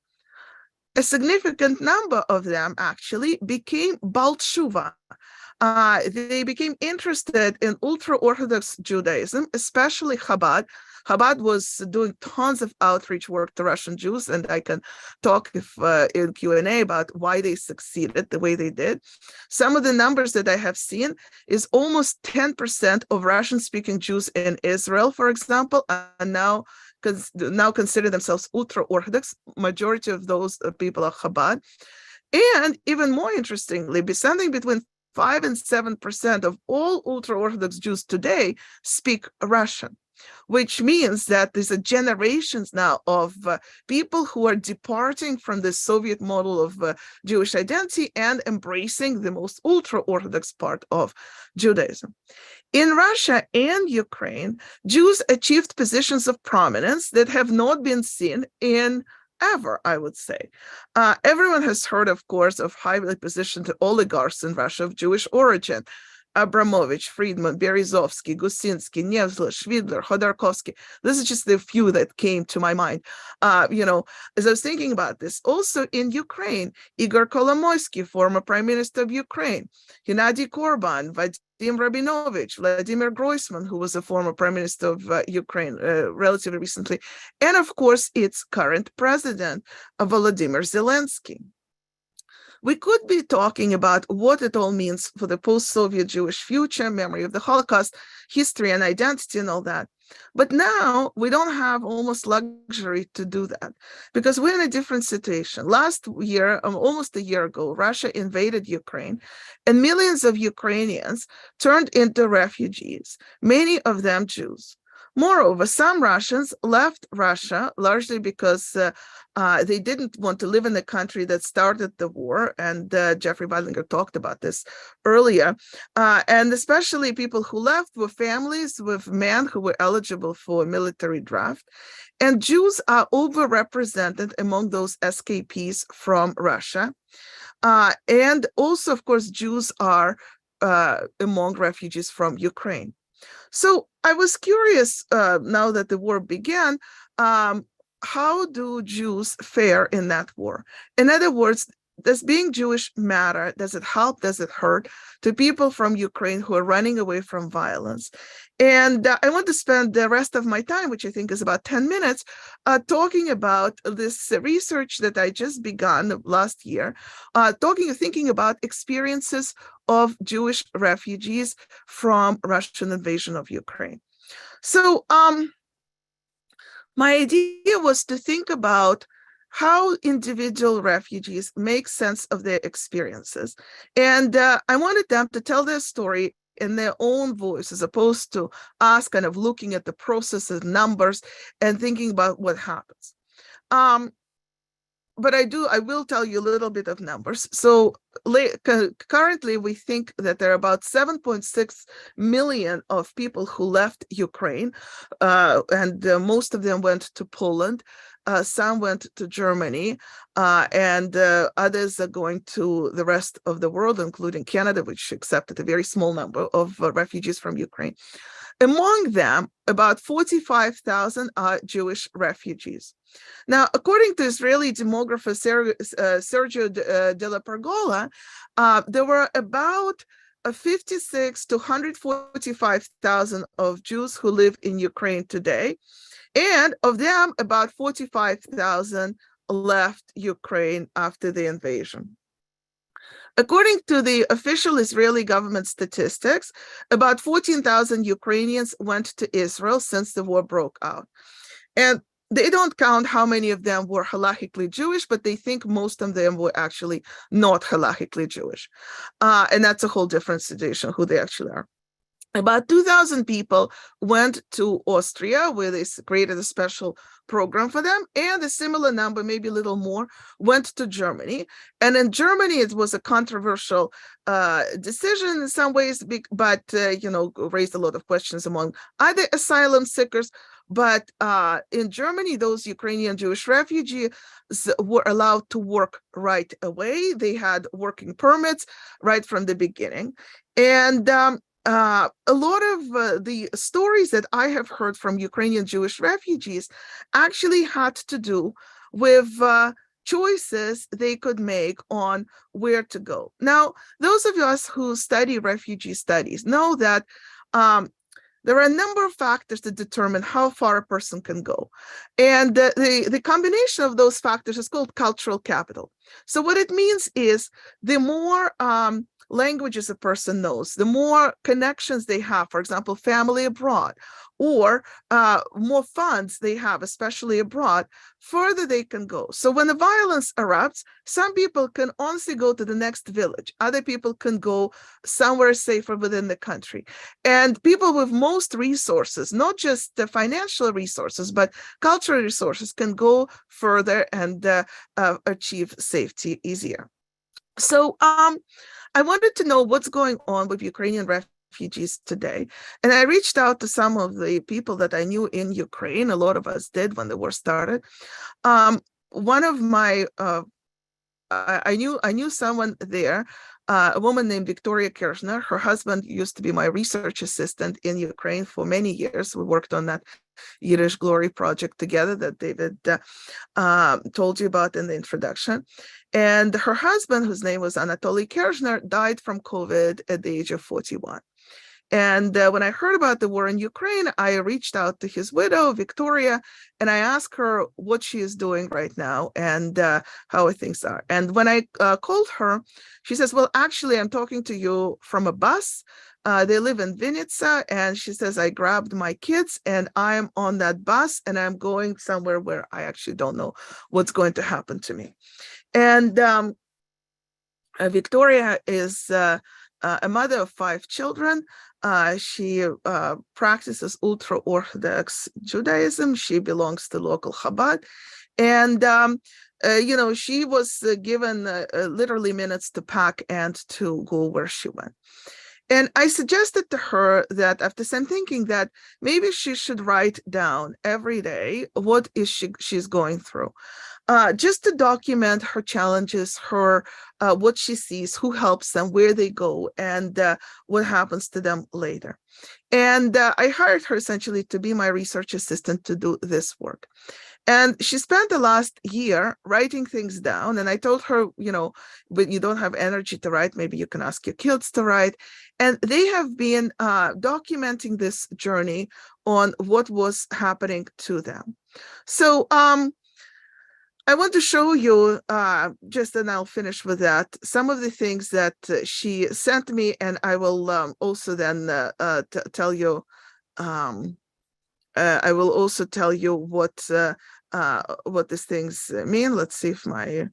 A significant number of them actually became Baal Teshuva. They became interested in ultra-Orthodox Judaism, especially Chabad. Chabad was doing tons of outreach work to Russian Jews, and I can talk in Q&A about why they succeeded the way they did. Some of the numbers that I have seen is almost 10% of Russian-speaking Jews in Israel, for example, are now consider themselves ultra-Orthodox. Majority of those people are Chabad. And even more interestingly, something between 5 and 7% of all ultra-Orthodox Jews today speak Russian, which means that there's a generations now of people who are departing from the Soviet model of Jewish identity and embracing the most ultra-Orthodox part of Judaism. In Russia and Ukraine, Jews achieved positions of prominence that have not been seen in ever, I would say. Everyone has heard, of course, of highly positioned oligarchs in Russia of Jewish origin. Abramovich, Friedman, Berezovsky, Gusinsky, Nevzl, Shvidler, Khodorkovsky. This is just the few that came to my mind. As I was thinking about this, also in Ukraine, Igor Kolomoisky, former Prime Minister of Ukraine, Gennady Korban, Vadim Rabinovich, Vladimir Groisman, who was a former Prime Minister of Ukraine relatively recently, and of course, its current president, Volodymyr Zelensky. We could be talking about what it all means for the post-Soviet Jewish future, memory of the Holocaust, history and identity and all that. But now we don't have almost luxury to do that because we're in a different situation. Last year, almost a year ago, Russia invaded Ukraine and millions of Ukrainians turned into refugees, many of them Jews. Moreover, some Russians left Russia largely because they didn't want to live in the country that started the war, and Jeffrey Weidlinger talked about this earlier. And especially people who left were families with men who were eligible for a military draft. And Jews are overrepresented among those escapees from Russia. And also, of course, Jews are among refugees from Ukraine. So I was curious, now that the war began, how do Jews fare in that war? In other words, does being Jewish matter? Does it help? Does it hurt to people from Ukraine who are running away from violence? And I want to spend the rest of my time, which I think is about 10 minutes, talking about this research that I just begun last year, thinking about experiences of Jewish refugees from Russian invasion of Ukraine. So my idea was to think about how individual refugees make sense of their experiences. And I wanted them to tell their story in their own voice, as opposed to us kind of looking at the processes, numbers, and thinking about what happens. But I will tell you a little bit of numbers. So currently, we think that there are about 7.6 million of people who left Ukraine, and most of them went to Poland. Some went to Germany, and others are going to the rest of the world, including Canada, which accepted a very small number of refugees from Ukraine. Among them, about 45,000 are Jewish refugees. Now, according to Israeli demographer Sergio de la Pergola, there were about 56 to 145,000 of Jews who live in Ukraine today. And of them, about 45,000 left Ukraine after the invasion. According to the official Israeli government statistics, about 14,000 Ukrainians went to Israel since the war broke out. And they don't count how many of them were halachically Jewish, but they think most of them were actually not halachically Jewish. And that's a whole different situation, who they actually are. About 2,000 people went to Austria, where they created a special program for them, and a similar number, maybe a little more, went to Germany. And in Germany, it was a controversial decision in some ways, but raised a lot of questions among other asylum seekers. But in Germany, those Ukrainian Jewish refugees were allowed to work right away. They had working permits right from the beginning. And a lot of the stories that I have heard from Ukrainian Jewish refugees actually had to do with choices they could make on where to go. Now, those of us who study refugee studies know that there are a number of factors that determine how far a person can go. And the combination of those factors is called cultural capital. So what it means is the more languages a person knows, the more connections they have, for example, family abroad, or more funds they have, especially abroad, further they can go. So when the violence erupts, some people can honestly go to the next village. Other people can go somewhere safer within the country. And people with most resources, not just the financial resources, but cultural resources, can go further and achieve safety easier. So I wanted to know what's going on with Ukrainian refugees today. And I reached out to some of the people that I knew in Ukraine. A lot of us did when the war started. One of my, I knew someone there, a woman named Victoria Kirchner. Her husband used to be my research assistant in Ukraine for many years. We worked on that Yiddish Glory project together that David told you about in the introduction. And her husband, whose name was Anatoly Kirchner, died from COVID at the age of 41. And when I heard about the war in Ukraine, I reached out to his widow, Victoria, and I asked her what she is doing right now and how things are. And when I called her, she says, well, actually, I'm talking to you from a bus. They live in Vinnytsia, and she says, I grabbed my kids and I'm on that bus and I'm going somewhere where I actually don't know what's going to happen to me. And Victoria is a mother of 5 children. She practices ultra-Orthodox Judaism. She belongs to local Chabad. And, she was given literally minutes to pack and to go where she went. And I suggested to her that after some thinking that maybe she should write down every day what is she's going through, just to document her challenges, her what she sees, who helps them, where they go, and what happens to them later. And I hired her essentially to be my research assistant to do this work. And she spent the last year writing things down. And I told her, but you don't have energy to write, maybe you can ask your kids to write. And they have been documenting this journey on what was happening to them. So I want to show you, and I'll finish with that, some of the things that she sent me, and I will also then tell you, I will also tell you what these things mean. Let's see if my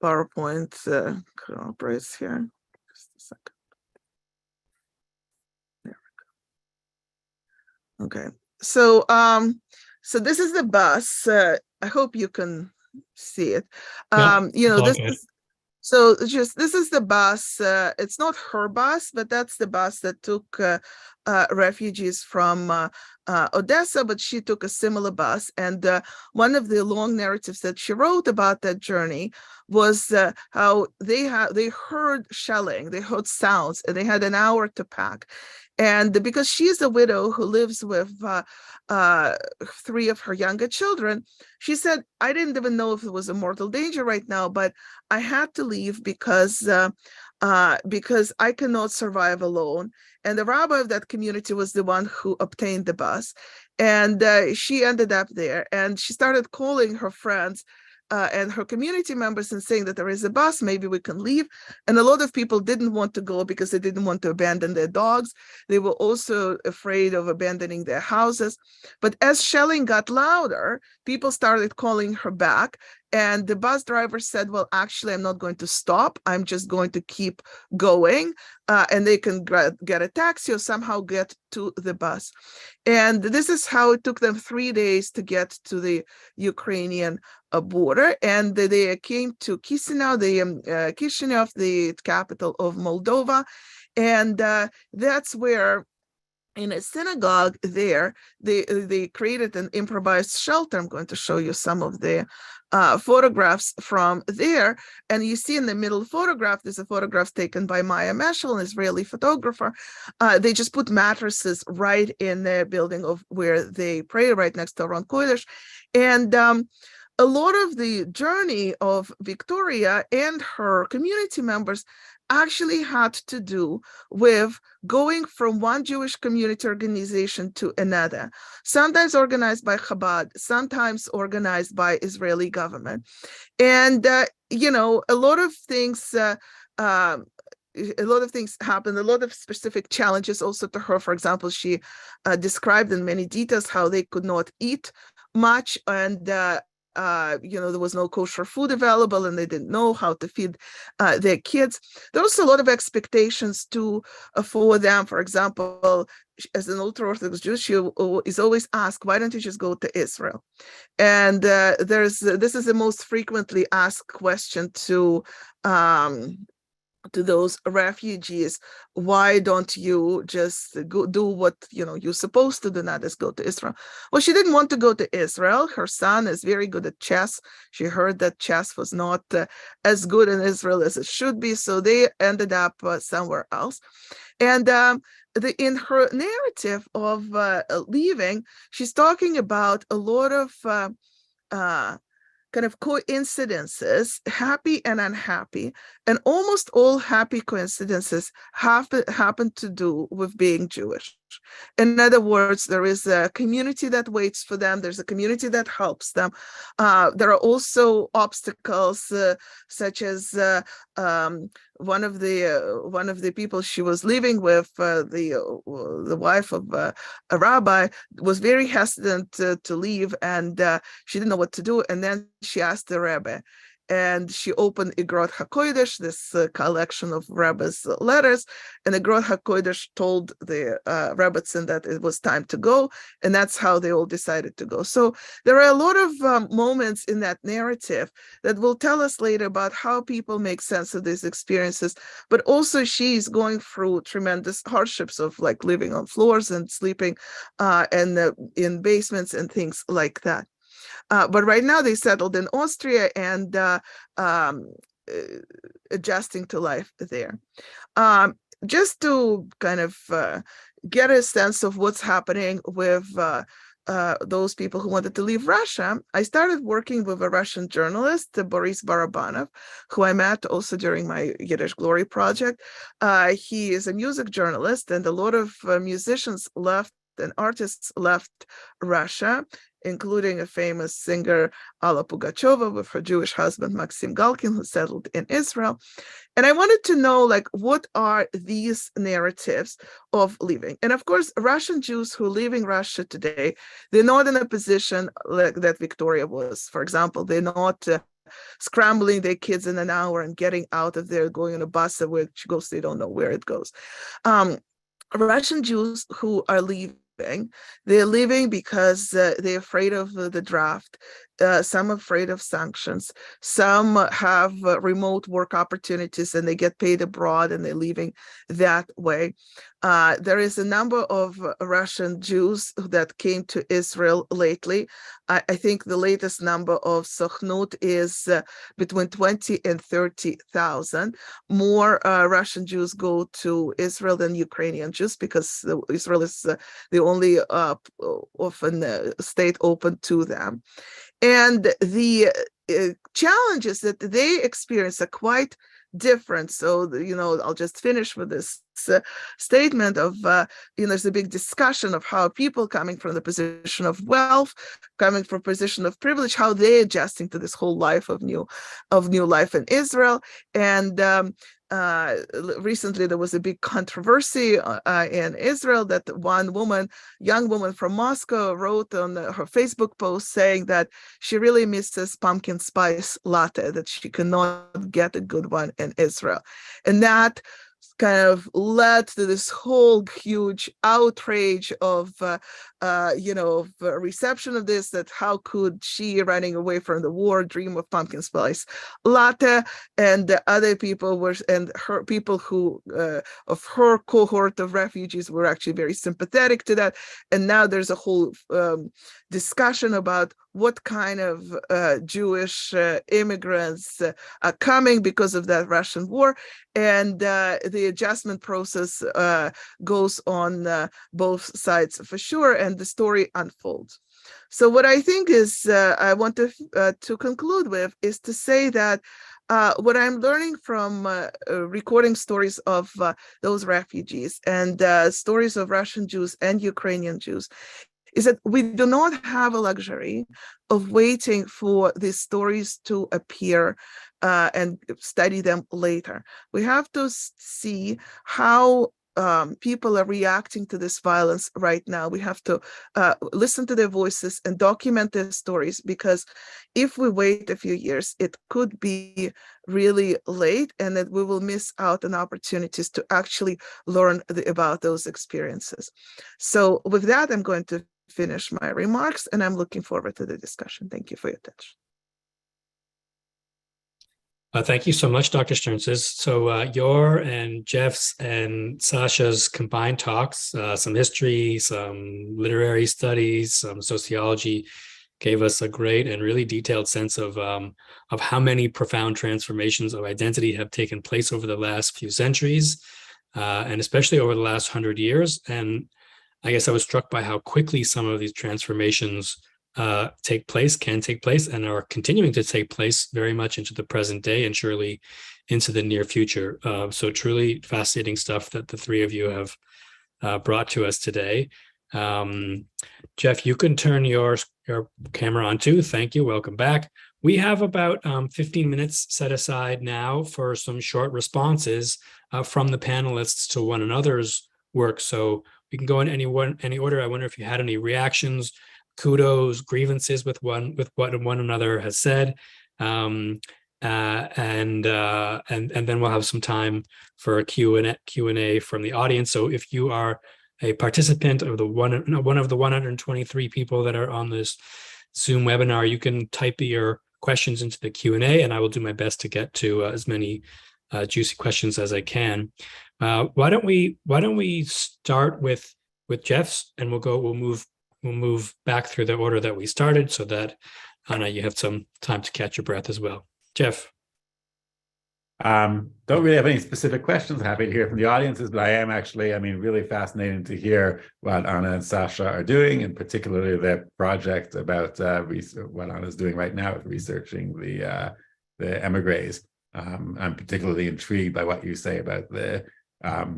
PowerPoint cooperates here. Just a second. There we go. Okay, so this is the bus. I hope you can see it. This is. So this is the bus. It's not her bus, but that's the bus that took refugees from Odessa, but she took a similar bus. And one of the long narratives that she wrote about that journey was how they heard shelling, they heard sounds, and they had an hour to pack. And because she's a widow who lives with 3 of her younger children, she said, I didn't even know if it was a mortal danger right now, but I had to leave because I cannot survive alone. And the rabbi of that community was the one who obtained the bus. And she ended up there, and she started calling her friends and her community members and saying that there is a bus, maybe we can leave. And a lot of people didn't want to go because they didn't want to abandon their dogs. They were also afraid of abandoning their houses. But as shelling got louder, people started calling her back. And the bus driver said, well, actually, I'm not going to stop. I'm just going to keep going. And they can get a taxi or somehow get to the bus. And this is how it took them 3 days to get to the Ukrainian border. And they came to Chisinau, the capital of Moldova. And that's where, in a synagogue there, they created an improvised shelter. I'm going to show you some of the photographs from there. And you see in the middle photograph, there's a photograph taken by Maya Meshel, an Israeli photographer. They just put mattresses right in the building of where they pray, right next to Aron Kodesh. And a lot of the journey of Victoria and her community members actually had to do with going from one Jewish community organization to another, sometimes organized by Chabad, sometimes organized by Israeli government. And, a lot of things happened, a lot of specific challenges also to her. For example, she described in many details how they could not eat much, and there was no kosher food available, and they didn't know how to feed their kids. There was a lot of expectations for them. For example, as an ultra-Orthodox Jew, she is always asked, why don't you just go to Israel? And this is the most frequently asked question to those refugees. Why don't you just go do what you're supposed to do, not just go to Israel? Well, she didn't want to go to Israel. Her son is very good at chess. She heard that chess was not as good in Israel as it should be, so they ended up somewhere else. And in her narrative of leaving, she's talking about a lot of kind of coincidences, happy and unhappy, and almost all happy coincidences happen to do with being Jewish. In other words, there is a community that waits for them. There's a community that helps them. There are also obstacles, such as one of the people she was living with, the wife of a rabbi, was very hesitant to leave, and she didn't know what to do. And then she asked the rabbi, and she opened Igrot HaKodesh, this collection of Rebbe's letters, and Igrot HaKodesh told the Rebbetzin that it was time to go, and that's how they all decided to go. So there are a lot of moments in that narrative that will tell us later about how people make sense of these experiences, but also she's going through tremendous hardships of like living on floors and sleeping and in basements and things like that. But right now they settled in Austria and adjusting to life there. just to kind of get a sense of what's happening with those people who wanted to leave Russia, I started working with a Russian journalist, Boris Barabanov, who I met also during my Yiddish Glory project. He is a music journalist, and a lot of musicians left and artists left Russia, including a famous singer, Alla Pugacheva, with her Jewish husband, Maxim Galkin, who settled in Israel. And I wanted to know, like, what are these narratives of leaving? And of course, Russian Jews who are leaving Russia today, they're not in a position like that Victoria was. For example, they're not scrambling their kids in an hour and getting out of there, going on a bus which goes, they don't know where it goes. Russian Jews who are leaving, they're leaving because they're afraid of the draft. Some are afraid of sanctions. Some have remote work opportunities and they get paid abroad and they're leaving that way. There is a number of Russian Jews that came to Israel lately. I think the latest number of Sochnut is between 20 and 30,000. More Russian Jews go to Israel than Ukrainian Jews because Israel is the only often state open to them. And the challenges that they experience are quite different. So, I'll just finish with this statement of, there's a big discussion of how people coming from the position of wealth, coming from position of privilege, how they're adjusting to this whole life of new life in Israel. And recently there was a big controversy in Israel that one young woman from Moscow, wrote on her Facebook post saying that she really misses pumpkin spice latte, that she cannot get a good one in Israel. And that kind of led to this whole huge outrage of reception of this, that how could she, running away from the war, dream of pumpkin spice latte? And the other people her people who of her cohort of refugees were actually very sympathetic to that. And now there's a whole discussion about what kind of Jewish immigrants are coming because of that Russian war. And the adjustment process goes on both sides for sure, and the story unfolds. So what I think is I want to conclude with is to say that what I'm learning from recording stories of those refugees and stories of Russian Jews and Ukrainian Jews is that we do not have a luxury of waiting for these stories to appear and study them later. We have to see how people are reacting to this violence right now. We have to listen to their voices and document their stories, because if we wait a few years, it could be really late, and that we will miss out on opportunities to actually learn about those experiences. So with that, I'm going to finish my remarks, and I'm looking forward to the discussion. Thank you for your attention. Thank you so much, Dr. Sterntzis. So your and Jeff's and Sasha's combined talks, some history, some literary studies, some sociology, gave us a great and really detailed sense of how many profound transformations of identity have taken place over the last few centuries, and especially over the last 100 years. And I guess I was struck by how quickly some of these transformations can take place, and are continuing to take place very much into the present day and surely into the near future. So truly fascinating stuff that the three of you have brought to us today. Jeff, you can turn your camera on too. Thank you. Welcome back. We have about 15 minutes set aside now for some short responses from the panelists to one another's work. So we can go in any order. I wonder if you had any reactions, kudos, grievances with what one another has said, and then we'll have some time for a Q&A from the audience. So if you are a participant of one of the 123 people that are on this Zoom webinar, you can type your questions into the Q&A, and I will do my best to get to as many juicy questions as I can. Why don't we start with Jeff's, and we'll move back through the order that we started, so that Anna, you have some time to catch your breath as well. Jeff. Don't really have any specific questions. Happy to hear from the audiences, but I am actually, really fascinated to hear what Anna and Sasha are doing, and particularly their project about what Anna's doing right now with researching the emigres. I'm particularly intrigued by what you say about the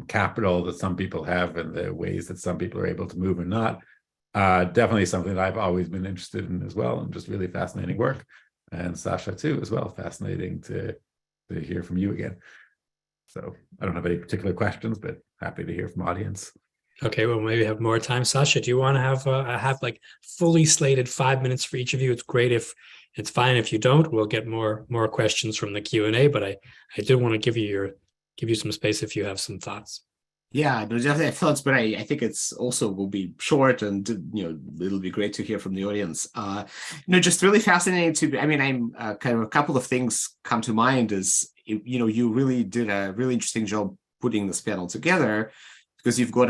capital that some people have and the ways that some people are able to move and not. Definitely something that I've always been interested in as well, and just really fascinating work. And Sasha too, as well, fascinating to hear from you again. So I don't have any particular questions, but happy to hear from audience. Okay, well, maybe have more time. Sasha, do you want to have like fully slated 5 minutes for each of you? It's great if it's fine if you don't. We'll get more questions from the Q&A, but I did want to give you some space if you have some thoughts. Yeah, no, definitely have thoughts, but I think it's also will be short, and it'll be great to hear from the audience. Just really fascinating to. I'm kind of a couple of things come to mind. Is you really did a really interesting job putting this panel together, because you've got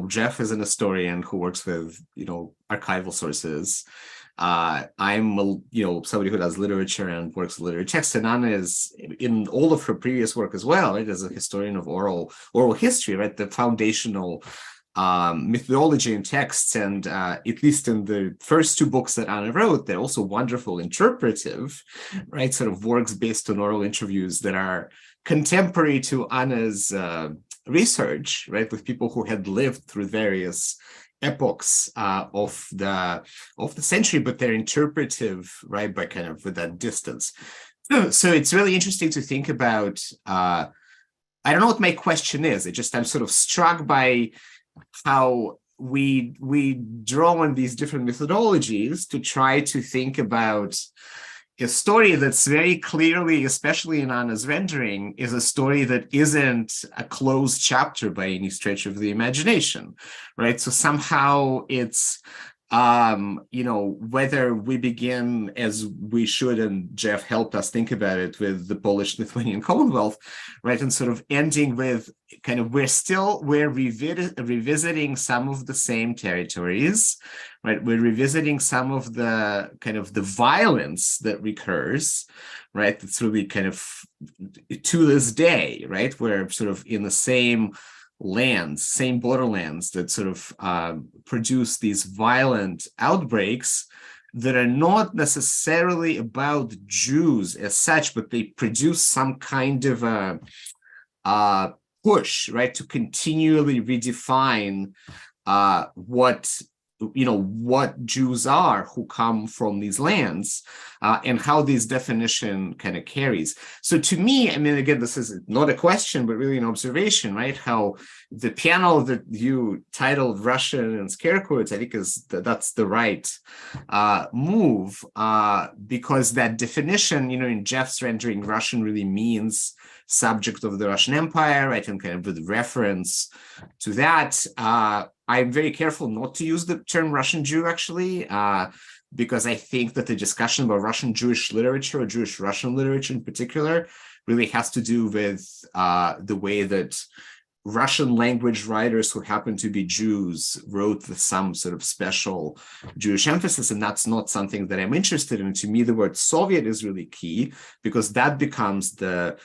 Jeff is an historian who works with archival sources. I'm somebody who does literature and works with literary text, and Anna is in all of her previous work as well, right, as a historian of oral history, right, the foundational methodology in texts, and at least in the first two books that Anna wrote, they're also wonderful interpretive, right, sort of works based on oral interviews that are contemporary to Anna's research, right, with people who had lived through various epochs of the century, but they're interpretive, right, by kind of with that distance. So it's really interesting to think about. I don't know what my question is. I'm sort of struck by how we draw on these different methodologies to try to think about a story that's very clearly, especially in Anna's rendering, is a story that isn't a closed chapter by any stretch of the imagination, right? So somehow it's, whether we begin as we should, and Jeff helped us think about it with the Polish-Lithuanian Commonwealth, right? And sort of ending with kind of, we're revisiting some of the same territories, right? We're revisiting some of the kind of the violence that recurs, right? That's really kind of to this day, right? We're sort of in the same lands, same borderlands that sort of produce these violent outbreaks that are not necessarily about Jews as such, but they produce some kind of a push, right, to continually redefine what Jews are who come from these lands, and how this definition kind of carries. So to me, again, this is not a question, but really an observation, right? How the panel that you titled Russian and scare quotes, I think that's the right move, because that definition, in Jeff's rendering, Russian really means subject of the Russian Empire, right? And kind of with reference to that, I'm very careful not to use the term Russian Jew, actually, because I think that the discussion about Russian Jewish literature, or Jewish Russian literature in particular, really has to do with the way that Russian language writers who happen to be Jews wrote with some sort of special Jewish emphasis, and that's not something that I'm interested in. To me, the word Soviet is really key, because that becomes the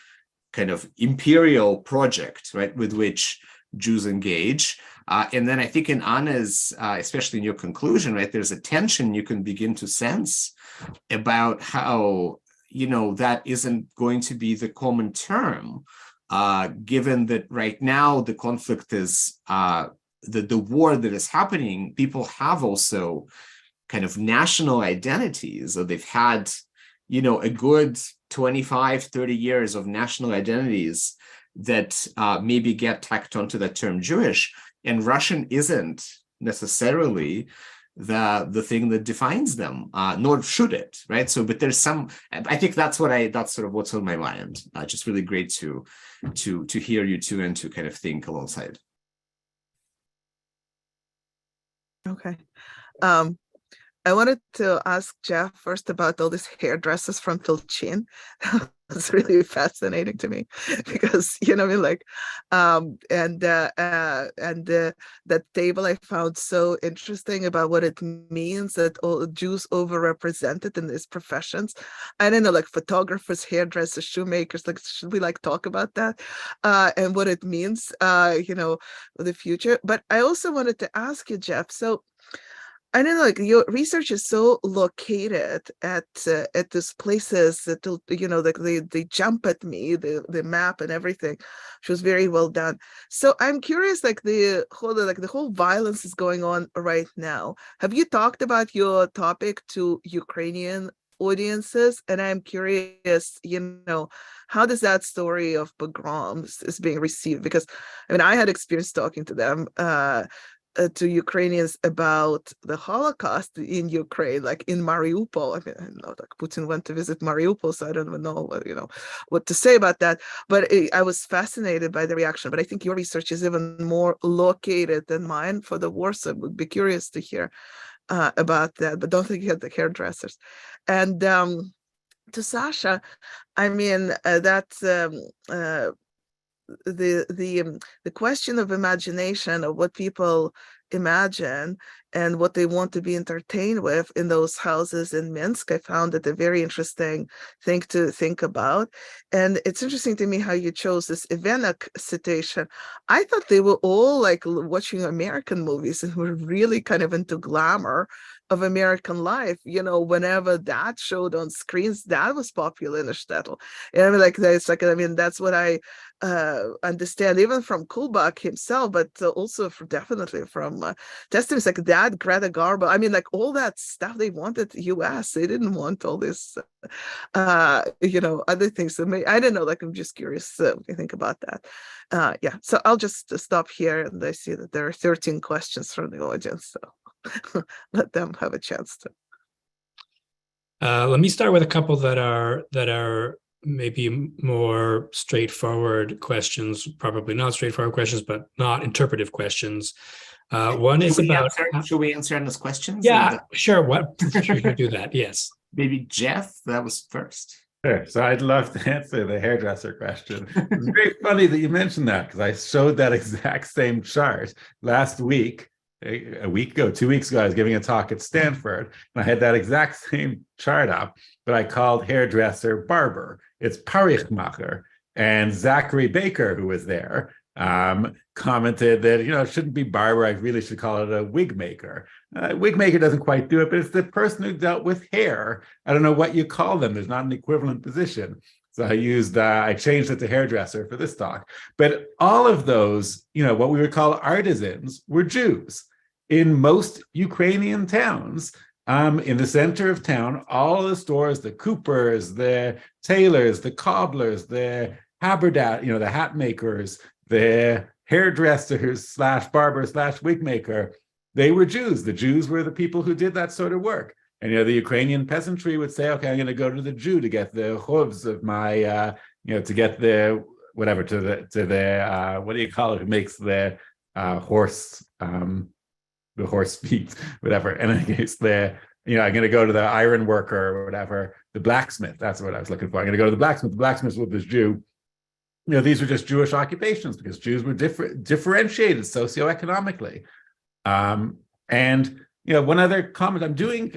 kind of imperial project, right, with which Jews engage. And then I think in Anna's, especially in your conclusion, right, there's a tension you can begin to sense about how, that isn't going to be the common term, given that right now the conflict is, the war that is happening, people have also kind of national identities, or they've had, a good 25, 30 years of national identities that maybe get tacked onto the term Jewish, and Russian isn't necessarily the thing that defines them, nor should it, right? So, but there's some. I think that's sort of what's on my mind. Just really great to hear you two and to kind of think alongside. Okay. I wanted to ask Jeff first about all these hairdressers from Tulchin. was really fascinating to me because, you know, I mean, like, that table I found so interesting about what it means that all Jews overrepresented in these professions. I don't know, like photographers, hairdressers, shoemakers, like, should we like talk about that and what it means, you know, for the future? But I also wanted to ask you, Jeff, so I don't know, like your research is so located at these places that, you know, like they jump at me, the map and everything, which was very well done. So I'm curious, like the whole violence is going on right now. Have you talked about your topic to Ukrainian audiences? And I'm curious, you know, how does that story of pogroms is being received? Because I mean, I had experience talking to them, to Ukrainians about the Holocaust in Ukraine, like in Mariupol. I mean, I know like Putin went to visit Mariupol, so I don't even know what, you know, what to say about that. But I was fascinated by the reaction. But I think your research is even more located than mine for the war, so I would be curious to hear about that. But don't forget the hairdressers. And to Sasha, I mean, that's the question of imagination, of what people imagine and what they want to be entertained with in those houses in Minsk. I found it a very interesting thing to think about. And it's interesting to me how you chose this Ivanek citation. I thought they were all like watching American movies and were really kind of into glamour of American life. You know, whenever that showed on screens, that was popular in the shtetl. And I mean, like, it's like, I mean, that's what I understand even from Kulbach himself, but also definitely from testimonies like that, Greta Garbo. I mean, like all that stuff they wanted US. They didn't want all this, you know, other things. So I don't know, like, I'm just curious what you think about that. Yeah, so I'll just stop here, and I see that there are 13 questions from the audience, so let them have a chance to. Let me start with a couple that are maybe more straightforward questions, probably not straightforward questions, but not interpretive questions. One is about... Should we answer those questions? Yeah, sure. What should we do that? Yes. Maybe Jeff, that was first. Sure. So I'd love to answer the hairdresser question. It's very funny that you mentioned that, because I showed that exact same chart last week. A week ago, 2 weeks ago, I was giving a talk at Stanford, and I had that exact same chart up, but I called hairdresser barber. It's parichmacher. And Zachary Baker, who was there, commented that, you know, it shouldn't be barber. I really should call it a wig maker. Wig maker doesn't quite do it, but it's the person who dealt with hair. I don't know what you call them. There's not an equivalent position. So I changed it to hairdresser for this talk. But all of those, you know, what we would call artisans were Jews. In most Ukrainian towns, in the center of town, all of the stores, the coopers, the tailors, the cobblers, the the hat makers, the hairdressers / barber / wig maker, they were Jews. The Jews were the people who did that sort of work. And, you know, the Ukrainian peasantry would say, okay, I'm going to go to the Jew to get the hooves of my, you know, to get the, whatever, to the what do you call it? Who makes the horse feet, whatever. And in case I'm going to go to the iron worker or whatever, the blacksmith. That's what I was looking for. I'm going to go to the blacksmith. The blacksmith was this Jew. You know, these were just Jewish occupations because Jews were differentiated socioeconomically. And you know, one other comment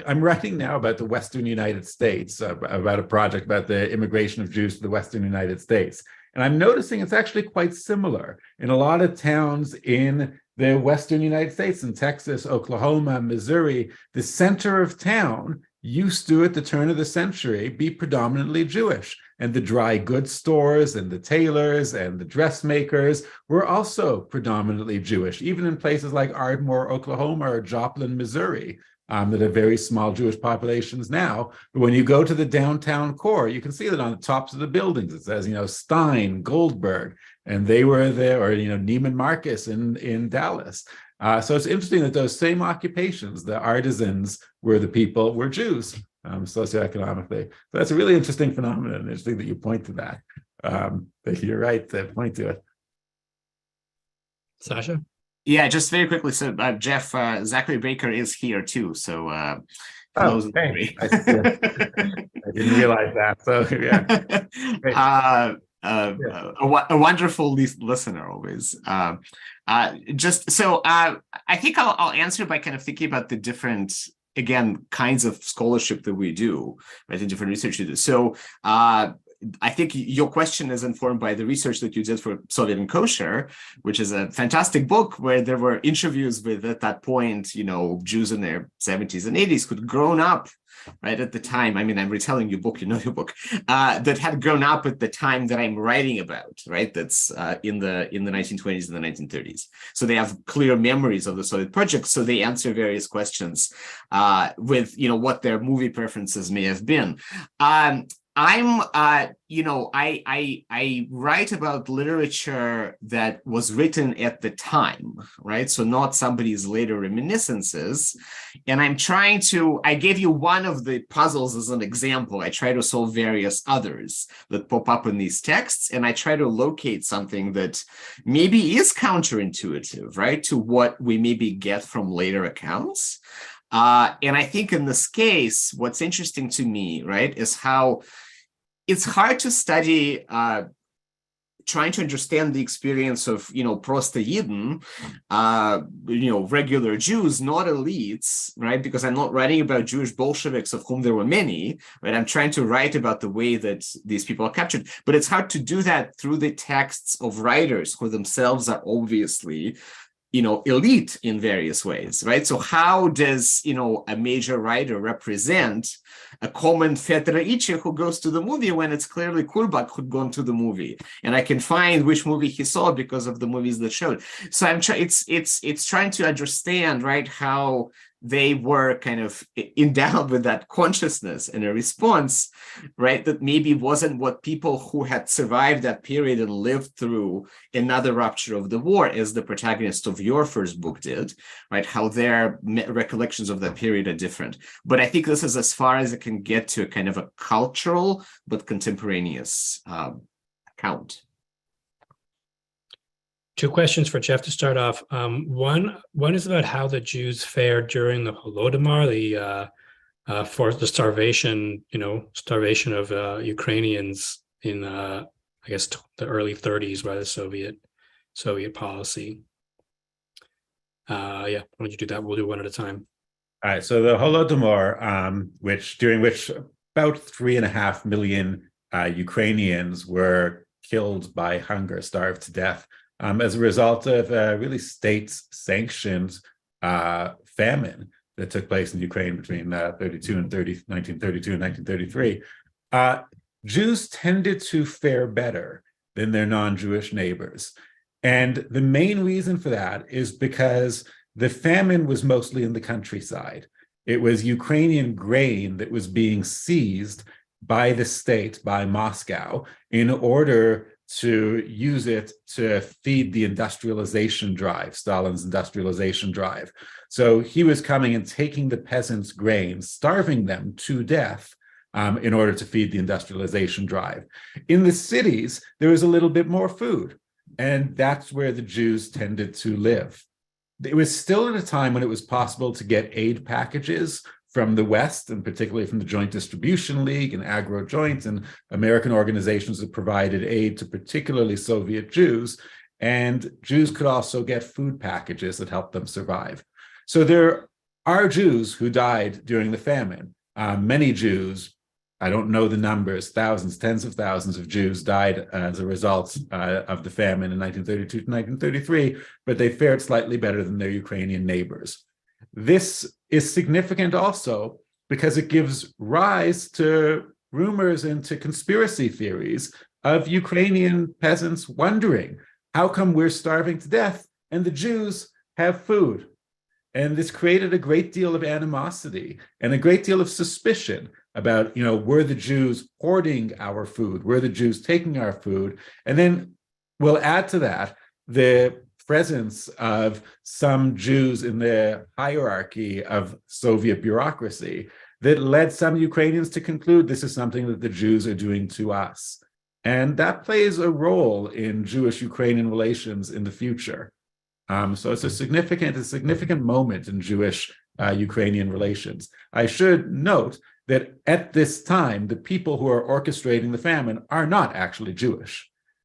I'm writing now about the Western United States, about a project about the immigration of Jews to the Western United States. And I'm noticing it's actually quite similar in a lot of towns in the Western United States, in Texas, Oklahoma, Missouri. The center of town used to, at the turn of the century, be predominantly Jewish. And the dry goods stores and the tailors and the dressmakers were also predominantly Jewish, even in places like Ardmore, Oklahoma, or Joplin, Missouri, that have very small Jewish populations now. But when you go to the downtown core, you can see that on the tops of the buildings, it says, you know, Stein, Goldberg, and they were there, or, you know, Neiman Marcus in Dallas. So it's interesting that those same occupations, the artisans were Jews. Socioeconomically. So that's a really interesting phenomenon. Interesting that you point to that. But you're right to point to it. Sasha? Yeah, just very quickly. So Jeff, Zachary Baker is here too. So hey. I I didn't realize that. So yeah. Great. A wonderful listener always. I think I'll answer by kind of thinking about the different, again, kinds of scholarship that we do, right? The different research we do. So I think your question is informed by the research that you did for Soviet and Kosher, which is a fantastic book where there were interviews with, at that point, Jews in their 70s and 80s who'd grown up right at the time. I mean, I'm retelling your book, your book, that had grown up at the time that I'm writing about, right? That's in the 1920s and the 1930s. So they have clear memories of the Soviet project. So they answer various questions with, what their movie preferences may have been. I write about literature that was written at the time, right? So not somebody's later reminiscences. And I gave you one of the puzzles as an example. I try to solve various others that pop up in these texts. And I try to locate something that maybe is counterintuitive, right? To what we maybe get from later accounts. And I think in this case, what's interesting to me, right, is how it's hard to study trying to understand the experience of, Proste Yidden, regular Jews, not elites, right? Because I'm not writing about Jewish Bolsheviks, of whom there were many, right? I'm trying to write about the way that these people are captured. But it's hard to do that through the texts of writers who themselves are obviously elite in various ways, right? So how does, a major writer represent a common Fetra Ichi who goes to the movie when it's clearly Kurbak who'd gone to the movie? And I can find which movie he saw because of the movies that showed. So it's trying to understand, right, how they were kind of endowed with that consciousness and a response, right, that maybe wasn't what people who had survived that period and lived through another rupture of the war, as the protagonist of your first book did, right, how their recollections of that period are different. But I think this is as far as it can get to a kind of a cultural but contemporaneous account. Two questions for Jeff to start off. One is about how the Jews fared during the Holodomor, for the starvation of Ukrainians in, I guess, the early 30s by the Soviet policy. Why don't you do that? We'll do one at a time. All right. So the Holodomor, during which about 3.5 million Ukrainians were killed by hunger, starved to death, as a result of really state-sanctioned famine that took place in Ukraine between 1932 and 1933, Jews tended to fare better than their non-Jewish neighbors. And the main reason for that is because the famine was mostly in the countryside. It was Ukrainian grain that was being seized by the state, by Moscow, in order to use it to feed the industrialization drive, Stalin's industrialization drive. So he was coming and taking the peasants' grain, starving them to death in order to feed the industrialization drive. In the cities, there was a little bit more food, and that's where the Jews tended to live. It was still at a time when it was possible to get aid packages from the West, and particularly from the Joint Distribution League and Agro Joint and American organizations that provided aid to particularly Soviet Jews. And Jews could also get food packages that helped them survive. So there are Jews who died during the famine. Many Jews, I don't know the numbers, thousands, tens of thousands of Jews died as a result of the famine in 1932 to 1933, but they fared slightly better than their Ukrainian neighbors. This is significant also because it gives rise to rumors and to conspiracy theories of Ukrainian peasants wondering, how come we're starving to death and the Jews have food? And this created a great deal of animosity and a great deal of suspicion about, were the Jews hoarding our food? Were the Jews taking our food? And then we'll add to that the presence of some Jews in the hierarchy of Soviet bureaucracy that led some Ukrainians to conclude this is something that the Jews are doing to us. And that plays a role in Jewish-Ukrainian relations in the future. So it's a significant moment in Jewish-Ukrainian relations. I should note that at this time, the people who are orchestrating the famine are not actually Jewish.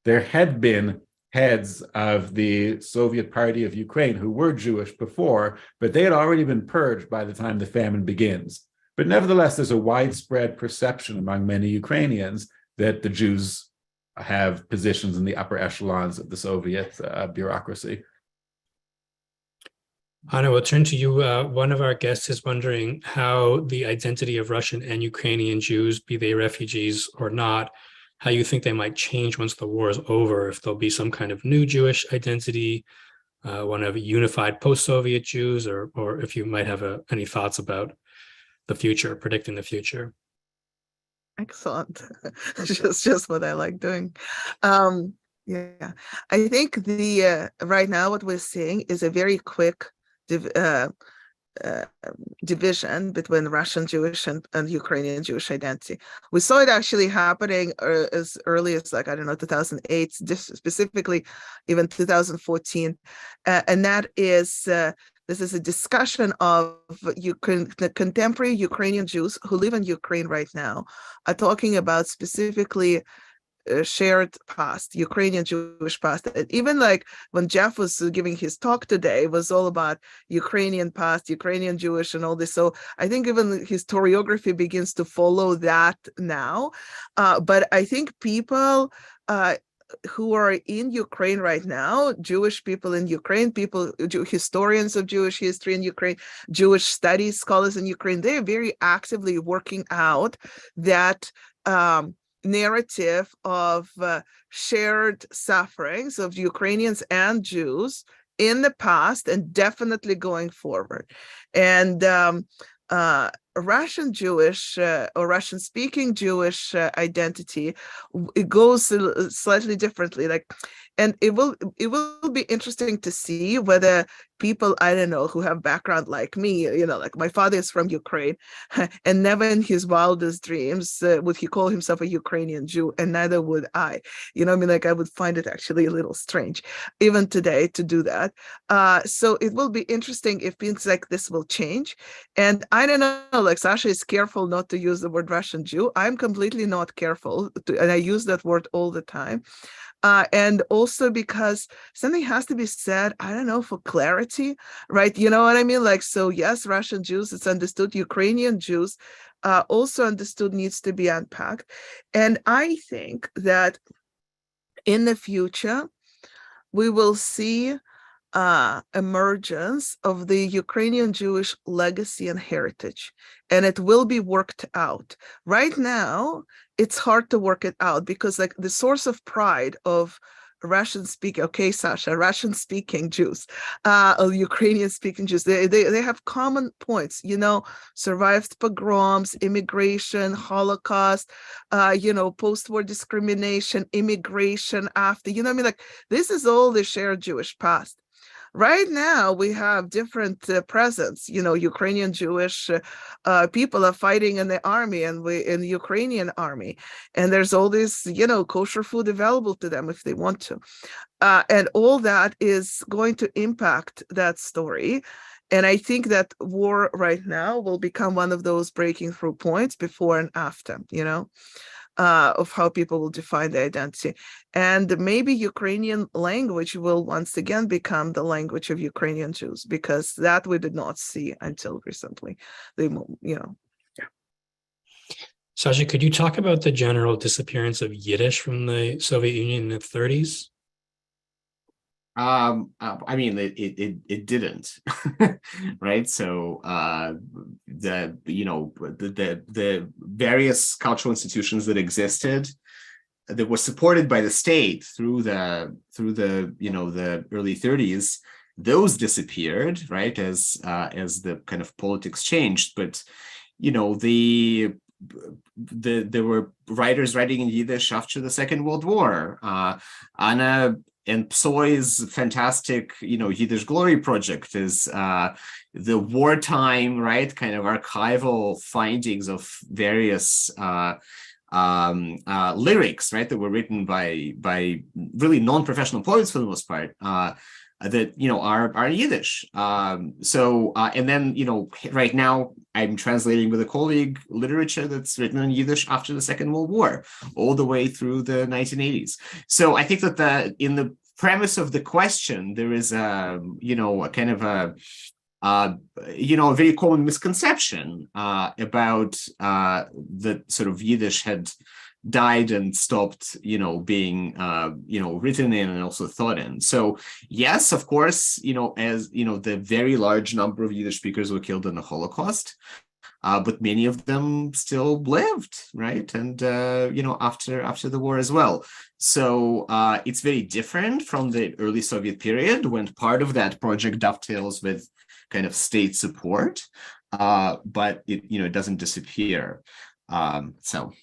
There had been heads of the Soviet Party of Ukraine who were Jewish before, but they had already been purged by the time the famine begins. But nevertheless, there's a widespread perception among many Ukrainians that the Jews have positions in the upper echelons of the Soviet bureaucracy. Anna, we'll turn to you. One of our guests is wondering how the identity of Russian and Ukrainian Jews, be they refugees or not, how you think they might change once the war is over, if there'll be some kind of new Jewish identity, one of unified post-Soviet Jews, or if you might have any thoughts about the future, predicting the future. Excellent. just what I like doing. Yeah, I think the right now what we're seeing is a very quick division between Russian Jewish and Ukrainian Jewish identity. We saw it actually happening as early as 2008, specifically even 2014, and that is this is a discussion of the contemporary Ukrainian Jews who live in Ukraine right now are talking about specifically shared past, Ukrainian Jewish past. And even when Jeff was giving his talk today, it was all about Ukrainian past, Ukrainian Jewish and all this. So I think even historiography begins to follow that now. But I think people who are in Ukraine right now, Jewish people in Ukraine, historians of Jewish history in Ukraine, Jewish studies scholars in Ukraine, they're very actively working out that narrative of shared sufferings of Ukrainians and Jews in the past and definitely going forward. And Russian Jewish or Russian speaking Jewish identity, it goes slightly differently. And it will be interesting to see whether people, I don't know, who have background like me, my father is from Ukraine, and never in his wildest dreams would he call himself a Ukrainian Jew, and neither would I. I would find it actually a little strange, even today, to do that. So it will be interesting if things like this will change. And I don't know, Sasha is careful not to use the word Russian Jew. I'm completely not careful, and I use that word all the time. And also because something has to be said, I don't know, for clarity, right? You know what I mean? So yes, Russian Jews, it's understood. Ukrainian Jews also understood, needs to be unpacked. And I think that in the future, we will see emergence of the Ukrainian Jewish legacy and heritage, and it will be worked out. Right now, it's hard to work it out because the source of pride of Russian-speaking, okay, Sasha, Russian-speaking Jews, Ukrainian-speaking Jews, they have common points, survived pogroms, immigration, Holocaust, post-war discrimination, immigration after, this is all the shared Jewish past. Right now, we have different presence. Ukrainian Jewish people are fighting in the army and in the Ukrainian army. And there's all this, kosher food available to them if they want to. And all that is going to impact that story. And I think that war right now will become one of those breaking through points before and after, of how people will define their identity. And maybe Ukrainian language will once again become the language of Ukrainian Jews, because that we did not see until recently. Sasha, could you talk about the general disappearance of Yiddish from the Soviet Union in the 30s? It didn't, right? So the various cultural institutions that existed that were supported by the state through the early 30s, those disappeared, right? As the kind of politics changed, but there were writers writing in Yiddish after the Second World War. Anna and Psoy's fantastic, Yiddish Glory project is the wartime, right, kind of archival findings of various lyrics, right, that were written by really non-professional poets for the most part. that are Yiddish. And then right now I'm translating with a colleague literature that's written in Yiddish after the Second World War, all the way through the 1980s. So I think that in the premise of the question, there is a kind of a very common misconception about that sort of Yiddish had died and stopped, being, written in and also thought in. So yes, of course, as the very large number of Yiddish speakers were killed in the Holocaust, but many of them still lived, right? And after the war as well. So it's very different from the early Soviet period, when part of that project dovetails with kind of state support, but it doesn't disappear. So.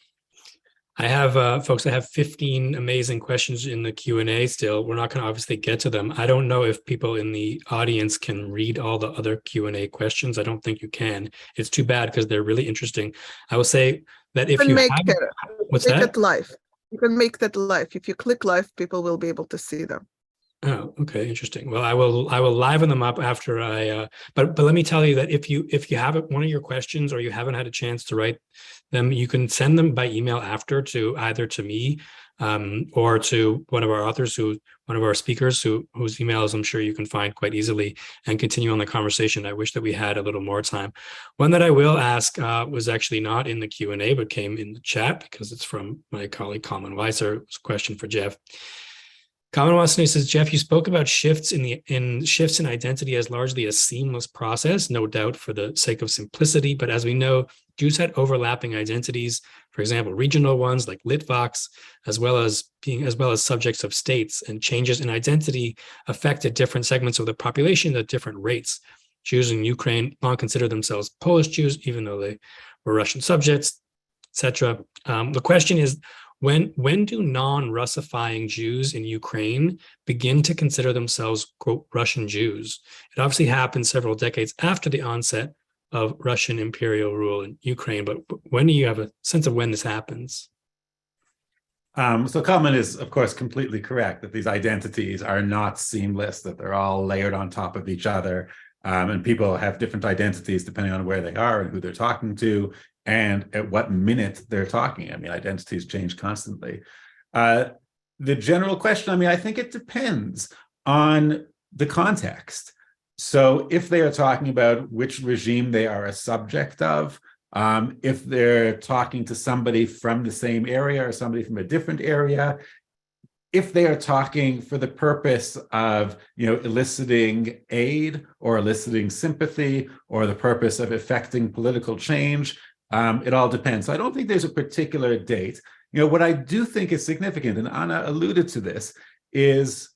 I have, folks, I have 15 amazing questions in the Q&A still. We're not going to obviously get to them. I don't know if people in the audience can read all the other Q&A questions. I don't think you can. It's too bad because they're really interesting. I will say that if you have... What's that? Make it live. You can make that live. If you click live, people will be able to see them. Oh, okay, interesting. Well, I will liven them up after I. But let me tell you that if you have one of your questions or you haven't had a chance to write them, you can send them by email after to either to me or to one of our authors, one of our speakers, whose emails I'm sure you can find quite easily, and continue on the conversation. I wish that we had a little more time. One that I will ask was actually not in the Q&A, but came in the chat because it's from my colleague Colin Weiser. It's a question for Jeff. Colin Watson says, Jeff, you spoke about shifts in identity as largely a seamless process, no doubt for the sake of simplicity. But as we know, Jews had overlapping identities, for example, regional ones like Litvaks, as well as subjects of states, and changes in identity affected different segments of the population at different rates. Jews in Ukraine long considered themselves Polish Jews, even though they were Russian subjects, etc. The question is, when do non-Russifying Jews in Ukraine begin to consider themselves, quote, Russian Jews? It obviously happened several decades after the onset of Russian imperial rule in Ukraine, but when do you have a sense of when this happens? So Kalman is, of course, completely correct that these identities are not seamless, that they're all layered on top of each other, and people have different identities depending on where they are and who they're talking to, and at what minute they're talking. I mean, identities change constantly. The general question, I think it depends on the context. So if they are talking about which regime they are a subject of, if they're talking to somebody from the same area or somebody from a different area, if they are talking for the purpose of, eliciting aid or eliciting sympathy or the purpose of effecting political change, it all depends. So I don't think there's a particular date. What I do think is significant, and Anna alluded to this, is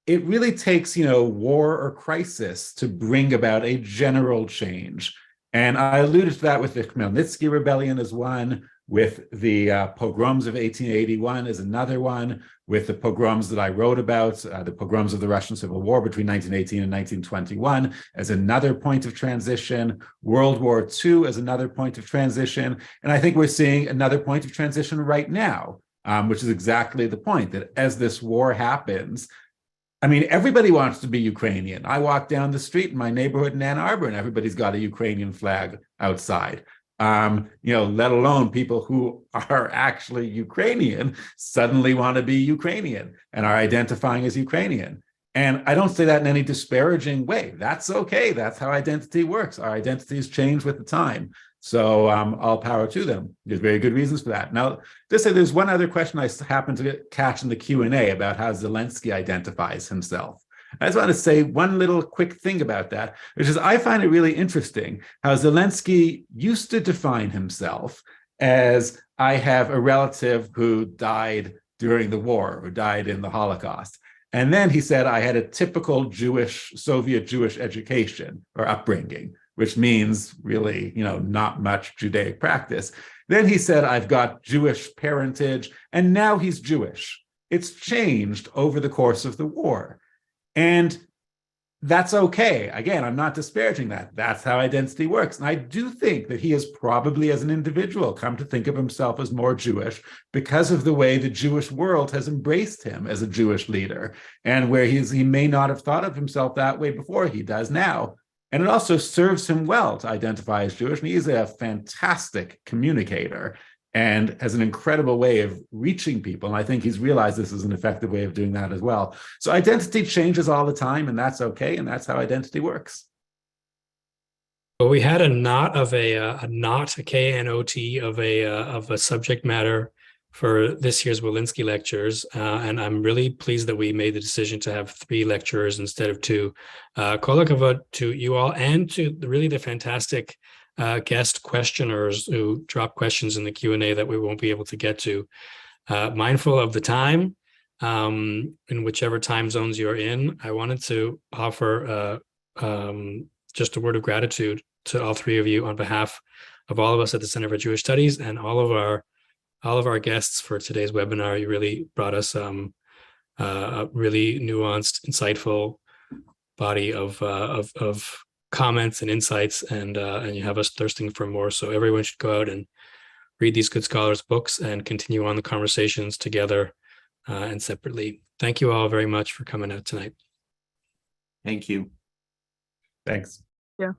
it really takes, war or crisis to bring about a general change. And I alluded to that with the Khmelnytsky rebellion as one, with the pogroms of 1881 as another one, with the pogroms that I wrote about, the pogroms of the Russian Civil War between 1918 and 1921 as another point of transition, World War II as another point of transition. And I think we're seeing another point of transition right now, which is exactly the point, that as this war happens, everybody wants to be Ukrainian. I walk down the street in my neighborhood in Ann Arbor and everybody's got a Ukrainian flag outside. Let alone people who are actually Ukrainian suddenly want to be Ukrainian and are identifying as Ukrainian. And I don't say that in any disparaging way. That's okay. That's how identity works. Our identities change with the time. So all power to them. There's very good reasons for that. Now, just say there's one other question I happened to catch in the Q&A about how Zelensky identifies himself. I just want to say one little quick thing about that, which is I find it really interesting how Zelensky used to define himself as, I have a relative who died during the war, who died in the Holocaust. And then he said, I had a typical Soviet Jewish education or upbringing, which means really, not much Judaic practice. Then he said, I've got Jewish parentage, and now he's Jewish. It's changed over the course of the war. And that's okay. Again, I'm not disparaging that. That's how identity works. And I do think that he has probably, as an individual, come to think of himself as more Jewish because of the way the Jewish world has embraced him as a Jewish leader, and where he may not have thought of himself that way before, he does now. And it also serves him well to identify as Jewish. And he's a fantastic communicator and has an incredible way of reaching people. And I think he's realized this is an effective way of doing that as well. So identity changes all the time, and that's okay. And that's how identity works. Well, we had a knot of a KNOT of a subject matter for this year's Wolinsky lectures, and I'm really pleased that we made the decision to have 3 lecturers instead of 2. Kol hakavod to you all, and to really the fantastic guest questioners who drop questions in the Q&A that we won't be able to get to. Mindful of the time, in whichever time zones you're in, I wanted to offer just a word of gratitude to all 3 of you on behalf of all of us at the Center for Jewish Studies and all of our guests for today's webinar. You really brought us a really nuanced, insightful body of comments and insights, and you have us thirsting for more. So everyone should go out and read these good scholars' books and continue on the conversations together and separately. Thank you all very much for coming out tonight. Thank you. Thanks. Yeah.